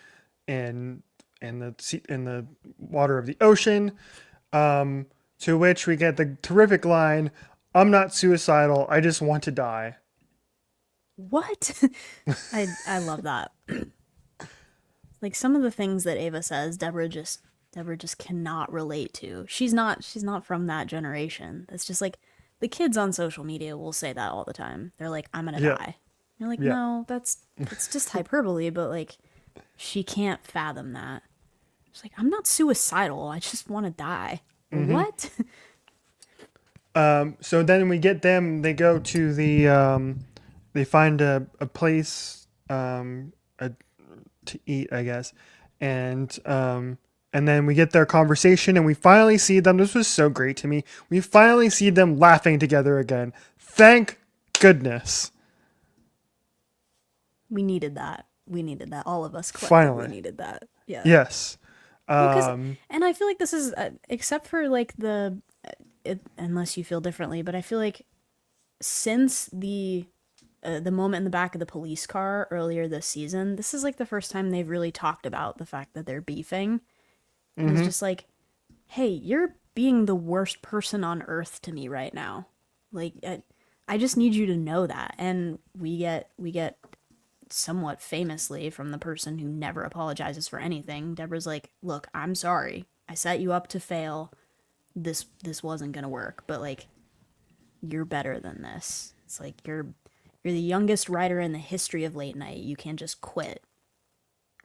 in in the water of the ocean. To which we get the terrific line, "I'm not suicidal. I just want to die." What? I love that. Like some of the things that Ava says, Deborah just cannot relate to. She's not from that generation. It's just like the kids on social media will say that all the time. They're like, I'm gonna Yeah, die. You're like, yeah. no, that's just hyperbole, but like she can't fathom that. She's like, I'm not suicidal, I just wanna die. What? So then we get them. They go to they find a place to eat, I guess, and then we get their conversation, and we finally see them. This was so great to me. We finally see them laughing together again. Thank goodness. We needed that. We needed that. All of us collectively Finally, needed that. Yeah. yes. Well, because, and I feel like this is, except for like unless you feel differently, but I feel like since the moment in the back of the police car earlier this season, this is like the first time they've really talked about the fact that they're beefing. And it's just like, hey, you're being the worst person on earth to me right now. Like, I just need you to know that. And we get somewhat famously from the person who never apologizes for anything. Deborah's like, look, I'm sorry. I set you up to fail. This wasn't gonna work, but like, you're better than this. It's like you're the youngest writer in the history of late night. You can't just quit.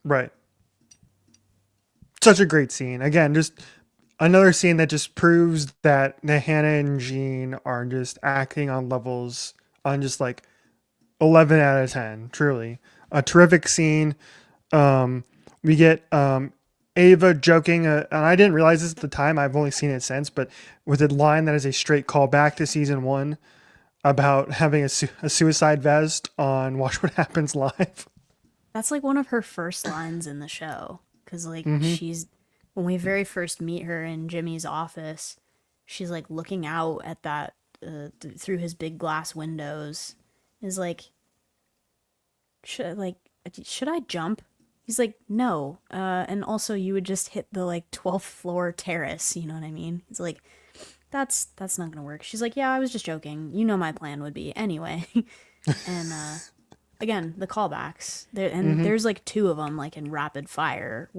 Right. Such a great scene. Again, just another scene that just proves that Hannah and Jean are just acting on levels on just like 11 out of 10. Truly. A terrific scene. We get Ava joking, and I didn't realize this at the time. I've only seen it since, but with a line that is a straight callback to season one about having a suicide vest on Watch What Happens Live. That's like one of her first lines in the show. Because, like, when we very first meet her in Jimmy's office, she's like looking out at that, through his big glass windows. Is like, should I jump? He's like, no. And also, you would just hit the like 12th floor terrace. You know what I mean? He's like, that's not gonna work. She's like, yeah, I was just joking. You know my plan would be anyway. And again, the callbacks there, and there's like two of them like in rapid fire.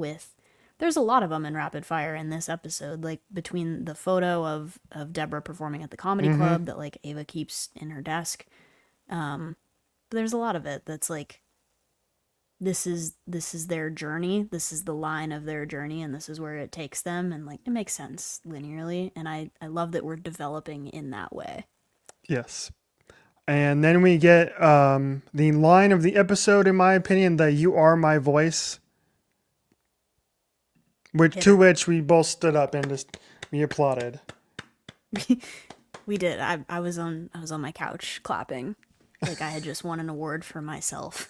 There's a lot of them in rapid fire in this episode, like between the photo of Deborah performing at the comedy club that like Ava keeps in her desk. But there's a lot of it that's like, this is their journey, this is the line of their journey, and this is where it takes them, and like it makes sense linearly, and I love that we're developing in that way. Yes. And then we get the line of the episode, in my opinion, the "You are my voice," Hit to her. which we both stood up and just we applauded. We did. I was on my couch clapping like I had just won an award for myself.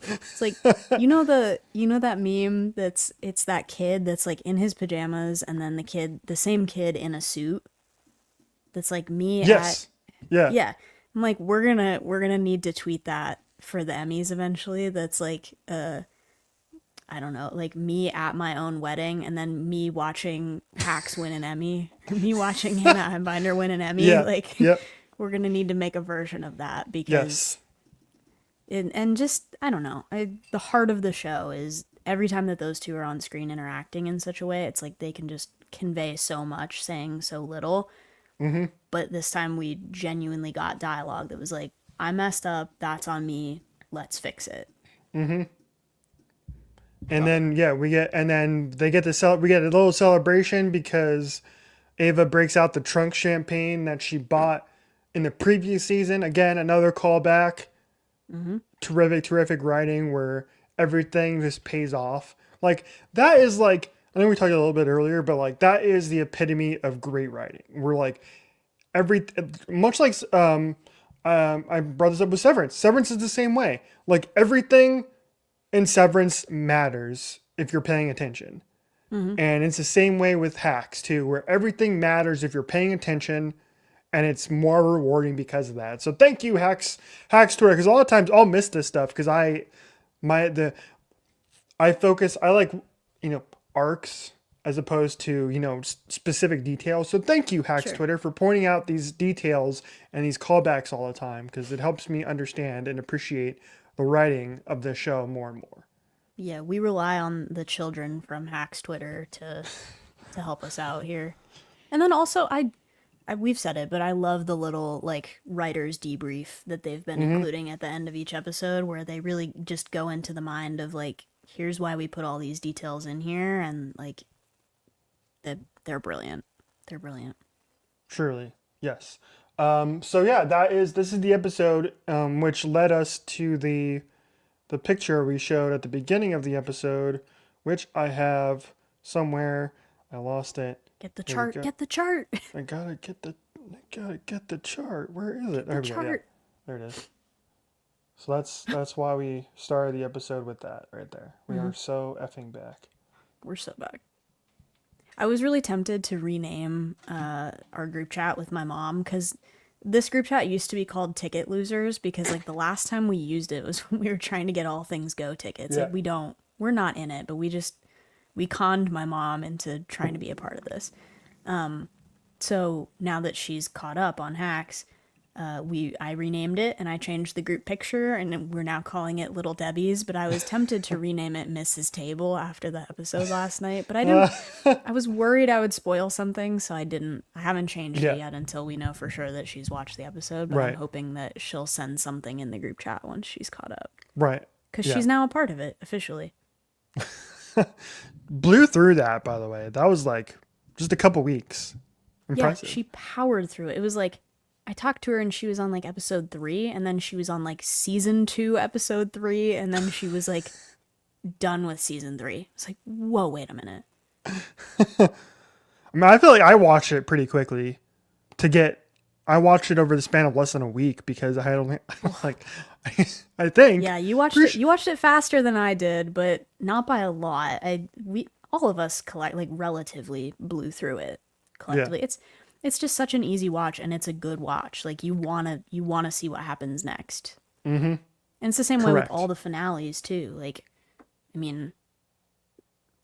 It's like, that meme it's that kid that's like in his pajamas, and then the same kid in a suit that's like me at. Yes. Yeah. Yeah. I'm like, we're gonna need to tweet that for the Emmys eventually. That's like, I don't know, like me at my own wedding, and then me watching Pax win an Emmy, or me watching Hannah Einbinder win an Emmy. Yeah. Like, Yep. we're gonna need to make a version of that, Yes. because and just, I don't know, the heart of the show is every time that those two are on screen interacting in such a way, it's like they can just convey so much saying so little. Mm-hmm. But this time we genuinely got dialogue that was like, I messed up, that's on me, let's fix it. Mm-hmm. And Love it. then yeah, and then they get we get a little celebration because Ava breaks out the trunk champagne that she bought in the previous season. Again, another callback. Mm-hmm. Terrific writing where everything just pays off. Like that is like I know we talked a little bit earlier, but like that is the epitome of great writing. We're like every much like I brought this up with Severance. Severance is the same way. Like everything in Severance matters if you're paying attention. Mm-hmm. And it's the same way with Hacks too, where everything matters if you're paying attention, and it's more rewarding because of that. So thank you, Hacks Twitter, because a lot of times I'll miss this stuff because I like arcs as opposed to specific details. So thank you, Hacks Sure. Twitter, for pointing out these details and these callbacks all the time because it helps me understand and appreciate the writing of the show more and more. Yeah, we rely on the children from Hacks Twitter to help us out here. And then also we've said it, but I love the little like writers debrief that they've been Mm-hmm. including at the end of each episode where they really just go into the mind of like here's why we put all these details in here and like they're brilliant. They're brilliant. Surely, yes. So yeah, this is the episode which led us to the picture we showed at the beginning of the episode, which I have somewhere. I lost it. Get the Here we chart. go. Get the chart. I gotta get the chart. Where is it? Get the There we go. Yeah, chart. there it is. So that's why we started the episode with that right there. We Mm-hmm. are so effing back. We're so back. I was really tempted to rename our group chat with my mom because this group chat used to be called Ticket Losers because like the last time we used it was when we were trying to get All Things Go tickets. Yeah. Like we're not in it, but we conned my mom into trying to be a part of this. So now that she's caught up on hacks, I renamed it and I changed the group picture and we're now calling it Little Debbie's. But I was tempted to rename it Mrs. Table after the episode last night, but I didn't. I was worried I would spoil something, so I didn't. I haven't changed Yeah. it yet until we know for sure that she's watched the episode. But I'm Right. hoping that she'll send something in the group chat once she's caught up Right. because Yeah. she's now a part of it officially. Blew through that, by the way. That was like just a couple weeks. Impressive. Yeah, she powered through it. It was like I talked to her and she was on like episode 3 and then she was on like season 2 episode 3 and then she was like done with season 3. It's like, whoa, wait a minute. I mean, I feel like I watched it pretty quickly I watched it over the span of less than a week because I had only like I think Yeah, you watched it faster than I did, but not by a lot. We all of us relatively blew through it collectively. Yeah. It's just such an easy watch and it's a good watch. Like you want to see what happens next. Mm-hmm. And it's the same way Correct. with all the finales too. Like I mean,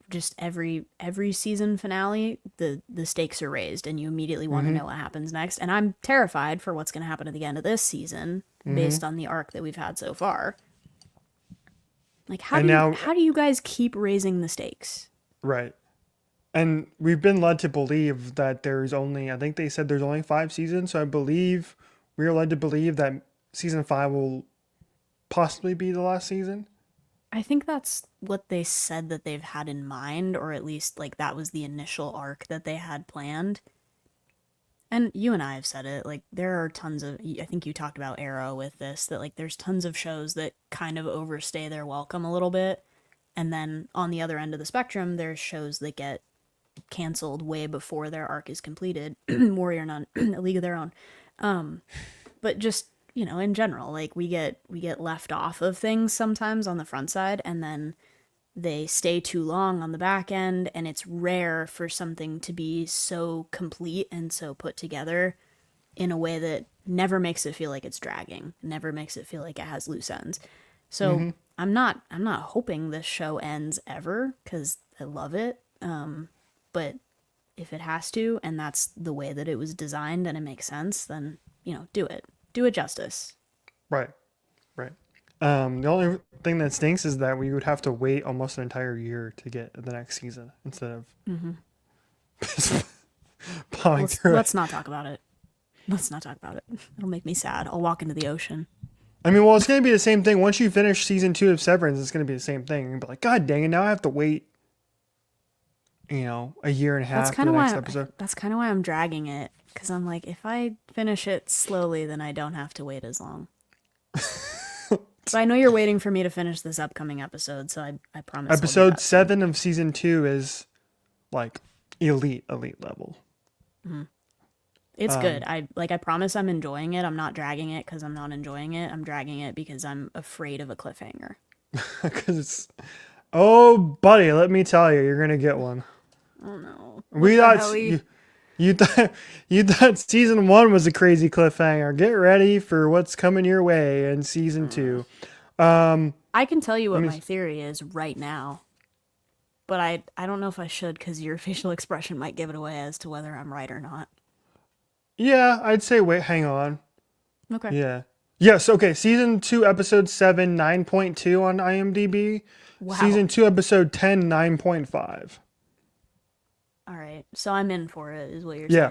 just every season finale, the stakes are raised and you immediately want to know what happens next. And I'm terrified for what's going to happen at the end of this season based on the arc that we've had so far. Like how do you guys keep raising the stakes? Right. And we've been led to believe that I think they said there's only 5 seasons. So I believe we are led to believe that season 5 will possibly be the last season. I think that's what they said that they've had in mind, or at least like that was the initial arc that they had planned. And you and I have said it, like there are tons of, I think you talked about Arrow with this, that like there's tons of shows that kind of overstay their welcome a little bit. And then on the other end of the spectrum, there's shows that get canceled way before their arc is completed. Warrior Nun, A League of Their Own. But just, in general, like we get left off of things sometimes on the front side and then they stay too long on the back end, and it's rare for something to be so complete and so put together in a way that never makes it feel like it's dragging, never makes it feel like it has loose ends. So I'm not hoping this show ends ever because I love it. But if it has to, and that's the way that it was designed and it makes sense, then do it. Do it justice. Right. Right. The only thing that stinks is that we would have to wait almost an entire year to get the next season instead of plowing Let's through it. let's not talk about it. Let's not talk about it. It'll make me sad. I'll walk into the ocean. I mean, well, it's going to be the same thing. Once you finish season 2 of Severance, it's going to be the same thing. You're going to be like, God dang it, now I have to wait, a year and a That's half for kind the of next why episode. that's kind of why I'm dragging it, because I'm like, if I finish it slowly, then I don't have to wait as long. But I know you're waiting for me to finish this upcoming episode, so I promise I'll do Episode that soon. 7 of season 2 is like elite level. It's good. I promise I'm enjoying it. I'm not dragging it because I'm not enjoying it. I'm dragging it because I'm afraid of a cliffhanger. Because it's, oh, buddy, let me tell you, you're going to get one. Oh no. We What the thought helly? you thought you thought season 1 was a crazy cliffhanger. Get ready for what's coming your way in season 2. I can tell you Let what me. my theory is right now, but I don't know if I should because your facial expression might give it away as to whether I'm right or not. Yeah, I'd say wait, hang on. Okay. Yeah. Yes, okay. Season 2, episode 7, 9.2 on IMDb. Wow. Season 2, episode 10, 9.5. All right. So I'm in for it, is what you're Yeah.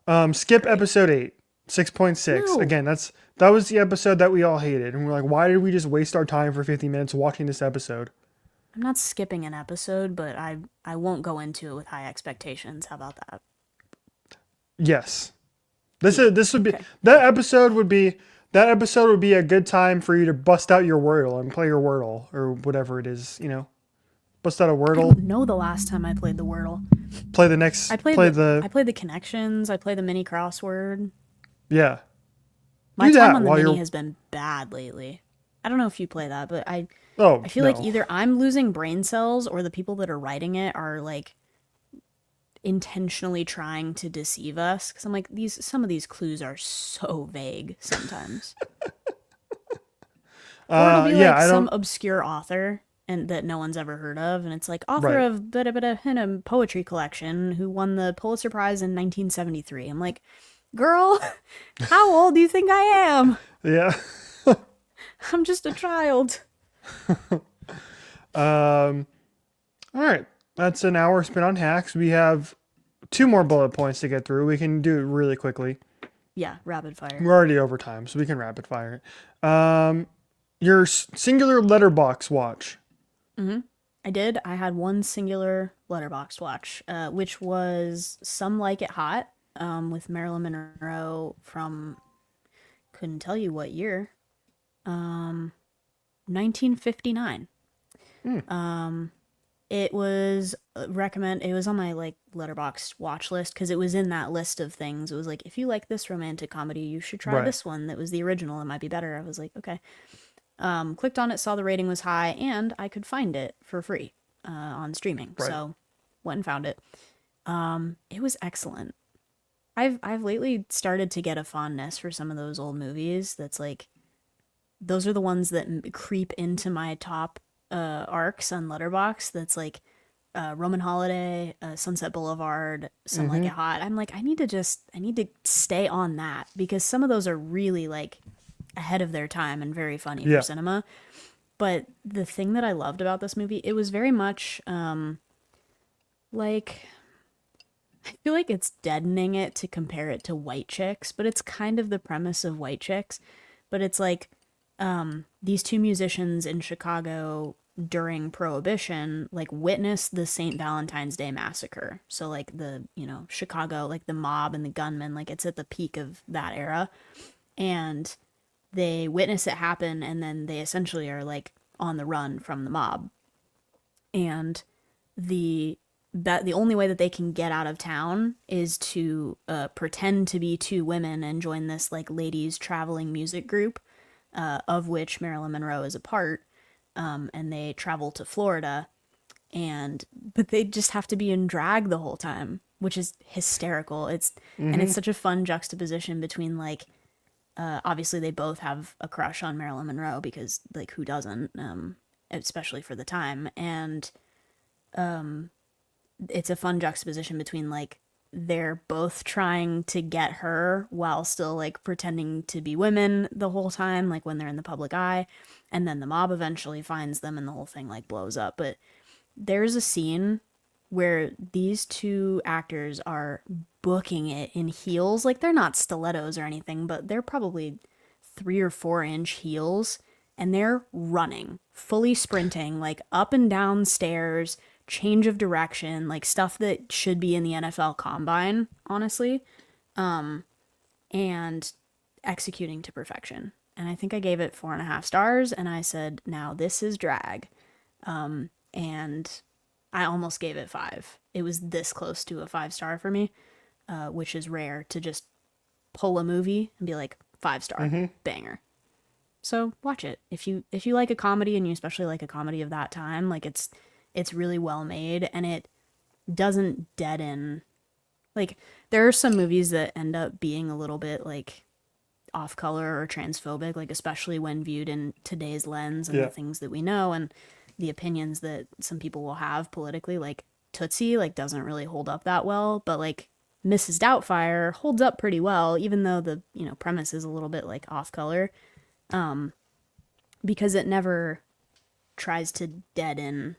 saying. Skip Great. episode 8, 6.6. No, Again, that was the episode that we all hated. And we're like, why did we just waste our time for 50 minutes watching this episode? I'm not skipping an episode, but I won't go into it with high expectations. How about that? Yes. Deal. This would be Okay. that episode would be a good time for you to bust out your Wordle and play your Wordle or whatever it is, Bust out a I Wordle, don't know the last time I played the Wordle. I played the connections. I played the mini crossword. yeah. My Do time that on the while mini you're has been bad lately. I don't know if you play that, but Oh, I feel like no. either I'm losing brain cells or the people that are writing it are like intentionally trying to deceive us, because I'm like, some of these clues are so vague sometimes. Or it'll be Yeah, like I some don't obscure author and that no one's ever heard of, and it's like author right. of bit in a poetry collection who won the Pulitzer Prize in 1973. I'm like, girl, how old do you think I am? Yeah. I'm just a child. Um all right. That's an hour spent on hacks. We have 2 more bullet points to get through. We can do it really quickly. Yeah, rapid fire. We're already over time, so we can rapid fire it. Your singular letterbox watch. I did. I had one singular letterbox watch, which was Some Like It Hot, with Marilyn Monroe from, couldn't tell you what year, 1959. It was it was on my like letterbox watch list because it was in that list of things. It was like, if you like this romantic comedy, you should try Right. this one that was the original. It might be better. I was like, okay. Clicked on it, saw the rating was high, and I could find it for free on streaming. Right. So went and found it. It was excellent. I've lately started to get a fondness for some of those old movies. That's like, those are the ones that creep into my top arcs on Letterbox. That's like Roman Holiday, Sunset Boulevard, Some Like It Hot. I'm like, I need to stay on that because some of those are really like ahead of their time and very funny for Yeah. cinema. But the thing that I loved about this movie, it was very much like, I feel like it's deadening it to compare it to White Chicks, but it's kind of the premise of White Chicks. But it's like these two musicians in Chicago during Prohibition like witnessed the St. Valentine's Day massacre. So like the, Chicago, like the mob and the gunmen, like it's at the peak of that era. And they witness it happen, and then they essentially are like on the run from the mob. And the only way that they can get out of town is to pretend to be two women and join this like ladies traveling music group, of which Marilyn Monroe is a part. And they travel to Florida, but they just have to be in drag the whole time, which is hysterical. And it's such a fun juxtaposition between like, obviously they both have a crush on Marilyn Monroe because like who doesn't, especially for the time. And it's a fun juxtaposition between like they're both trying to get her while still like pretending to be women the whole time, like when they're in the public eye, and then the mob eventually finds them and the whole thing like blows up. But there's a scene where these two actors are booking it in heels. Like they're not stilettos or anything, but they're probably 3 or 4 inch heels, and they're running, fully sprinting, like up and down stairs, change of direction, like stuff that should be in the NFL combine, honestly, and executing to perfection. And I think I gave it 4.5 stars, and I said, now this is drag. And I almost gave it 5. It was this close to a 5 star for me, which is rare to just pull a movie and be like 5 star banger. So watch it if you like a comedy, and you especially like a comedy of that time. Like it's really well made, and it doesn't deaden. Like there are some movies that end up being a little bit like off color or transphobic, like especially when viewed in today's lens and the things that we know and the opinions that some people will have politically. Like Tootsie like doesn't really hold up that well, but like Mrs. Doubtfire holds up pretty well, even though the premise is a little bit like off color, because it never tries to deaden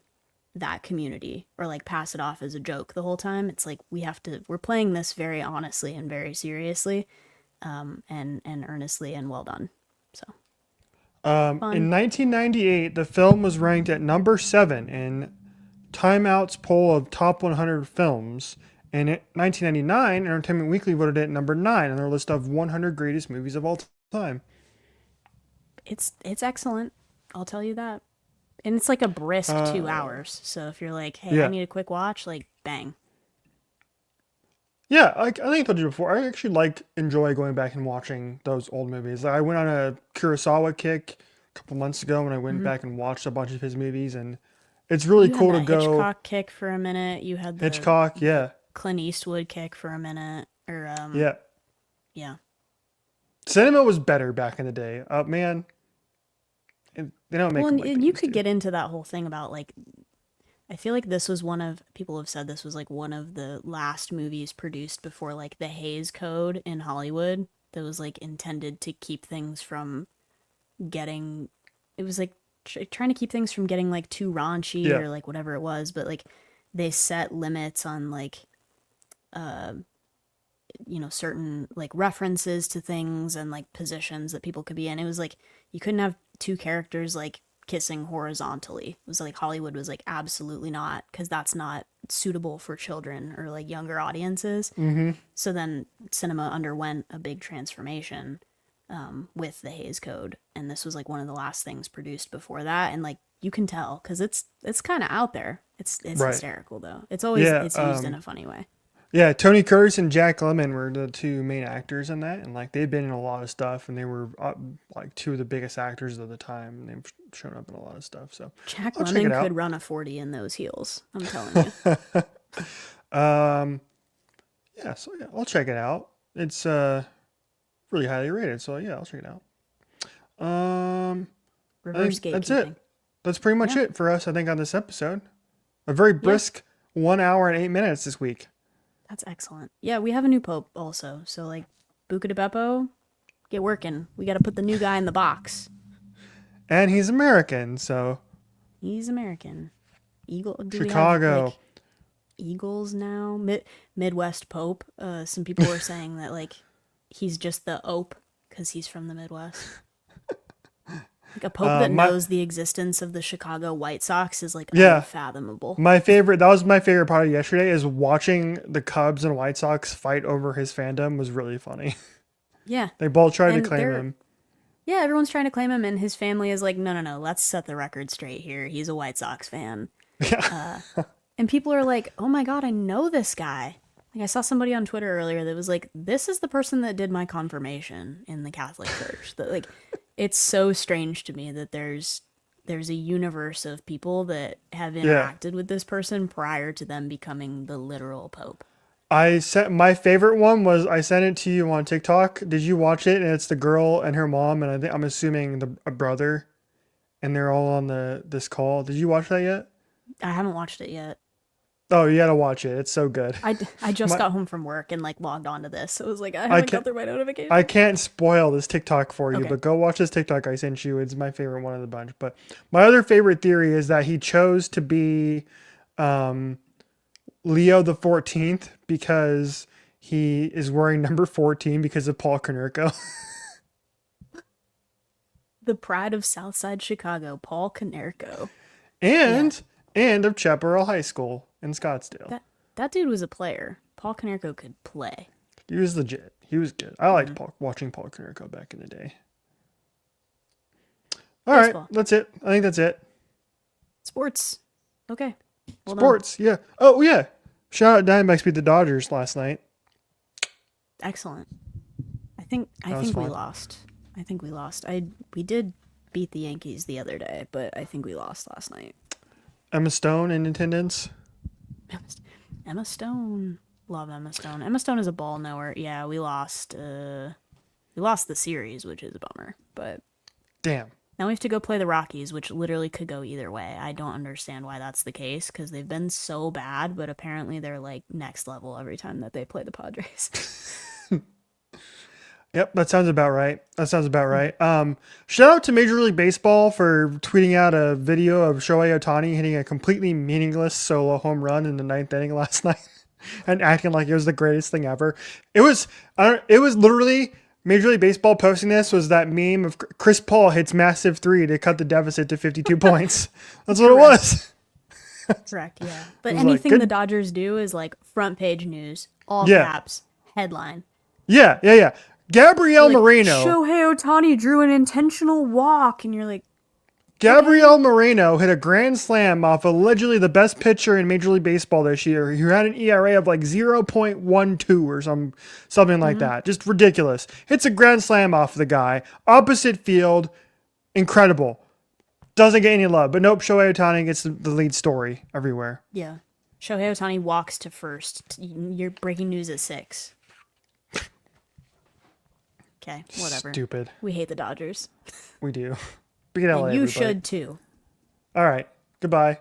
that community or like pass it off as a joke the whole time. It's like we're playing this very honestly and very seriously, and earnestly, and well done. So In 1998, the film was ranked at number 7 in Time Out's poll of top 100 films. And in 1999, Entertainment Weekly voted it number 9 on their list of 100 greatest movies of all time. It's excellent, I'll tell you that. And it's like a brisk 2 hours. So if you're like, hey, I need a quick watch, like bang. Yeah, I think I told you before. I actually enjoy going back and watching those old movies. I went on a Kurosawa kick a couple months ago when I went back and watched a bunch of his movies, and it's really You cool had to the go. Hitchcock kick for a minute. You had the Hitchcock, yeah, Clint Eastwood kick for a minute. Or yeah. yeah. Cinema was better back in the day. Man, they don't make Well, them and, like and they you used could to. get into that whole thing about like, I feel like this was one of, people have said this was like one of the last movies produced before like the Hays Code in Hollywood that was like intended to keep things from getting, it was like trying to keep things from getting like too raunchy Yeah, or like whatever it was, but like they set limits on like certain like references to things and like positions that people could be in. It was like you couldn't have two characters like kissing horizontally. It was like Hollywood was like absolutely not, because that's not suitable for children or like younger audiences. So then cinema underwent a big transformation with the Hays Code, and this was like one of the last things produced before that. And like you can tell because it's kind of out there. It's right. hysterical though. It's always Yeah, it's used in a funny way. yeah. Tony Curtis and Jack Lemmon were the two main actors in that, and like they've been in a lot of stuff, and they were like two of the biggest actors of the time, and they've shown up in a lot of stuff. So Jack I'll check it Lemmon out. could run a 40 in those heels. I'm telling you. Um, yeah, so yeah, I'll check it out. It's really highly rated, so yeah, I'll check it out. Um, I Reverse think that's gatekeeping. it. That's pretty much Yeah. it for us, I think, on this episode. A very Yeah. brisk 1 hour and 8 minutes this week. That's excellent. Yeah, we have a new pope also. So like Buca de Beppo, get working. We got to put the new guy in the box. And he's American, so He's American. Eagle. Do we have Chicago. like Eagles now? Midwest Pope. Some people were saying that like he's just the Ope because he's from the Midwest. Like a pope that My knows the existence of the Chicago White Sox is like yeah, unfathomable. my favorite. That was my favorite part of yesterday. Is watching the Cubs and White Sox fight over his fandom was really funny. Yeah. They both tried to And claim him. yeah, everyone's trying to claim him, and his family is like, no, no, no, let's set the record straight here. He's a White Sox fan. Yeah, And people are like, oh my God, I know this guy. Like, I saw somebody on Twitter earlier that was like, this is the person that did my confirmation in the Catholic Church. That, like, it's so strange to me that there's a universe of people that have yeah. interacted with this person prior to them becoming the literal Pope. I sent my favorite one was I sent it to you on TikTok. Did you watch it? And it's the girl and her mom, and I'm assuming a brother, and they're all on this call. Did you watch that yet? I haven't watched it yet. Oh, you gotta watch it. It's so good. I just My got home from work and like logged onto this. So it was like, I I haven't got can't through my I notification. can't spoil this TikTok for you, Okay. but go watch this TikTok I sent you. It's my favorite one of the bunch. But my other favorite theory is that he chose to be Leo the 14th because he is wearing number 14 because of Paul Konerko. The pride of Southside Chicago, Paul Konerko. and of Chaparral High School in Scottsdale. That dude was a player. Paul Konerko could play. He was legit. He was good. I liked watching Paul Konerko back in the day. All Baseball. right, that's it. I think that's it. Sports. Okay. Well Sports, yeah. Oh, yeah. Shout out Diamondbacks beat the Dodgers last night. Excellent. I think we fun. lost. I think we lost. We did beat the Yankees the other day, but I think we lost last night. Emma Stone in attendance. Emma Stone. Love Emma Stone. Emma Stone is a ball knower. Yeah, we lost. We lost the series, which is a bummer. But Damn. now we have to go play the Rockies, which literally could go either way. I don't understand why that's the case because they've been so bad, but apparently they're like next level every time that they play the Padres. Yep, that sounds about right. Shout out to Major League Baseball for tweeting out a video of Shohei Ohtani hitting a completely meaningless solo home run in the 9th inning last night and acting like it was the greatest thing ever. It was literally Major League Baseball posting this was that meme of Chris Paul hits massive 3 to cut the deficit to 52 points. That's what it was. Correct, yeah. But was anything like, the Dodgers do is like front page news, all Yeah. caps, headline. Yeah. Gabrielle Like, Moreno. Shohei Ohtani drew an intentional walk, and you're like, Gabrielle Moreno hit a grand slam off allegedly the best pitcher in Major League Baseball this year, who had an ERA of like 0.12 or something like that. Just ridiculous. Hits a grand slam off the guy. Opposite field. Incredible. Doesn't get any love. But nope, Shohei Ohtani gets the lead story everywhere. yeah. Shohei Ohtani walks to first. You're breaking news at 6. Okay, whatever. Stupid. We hate the Dodgers. We do. Beat LA, And you everybody. should too. All right. Goodbye.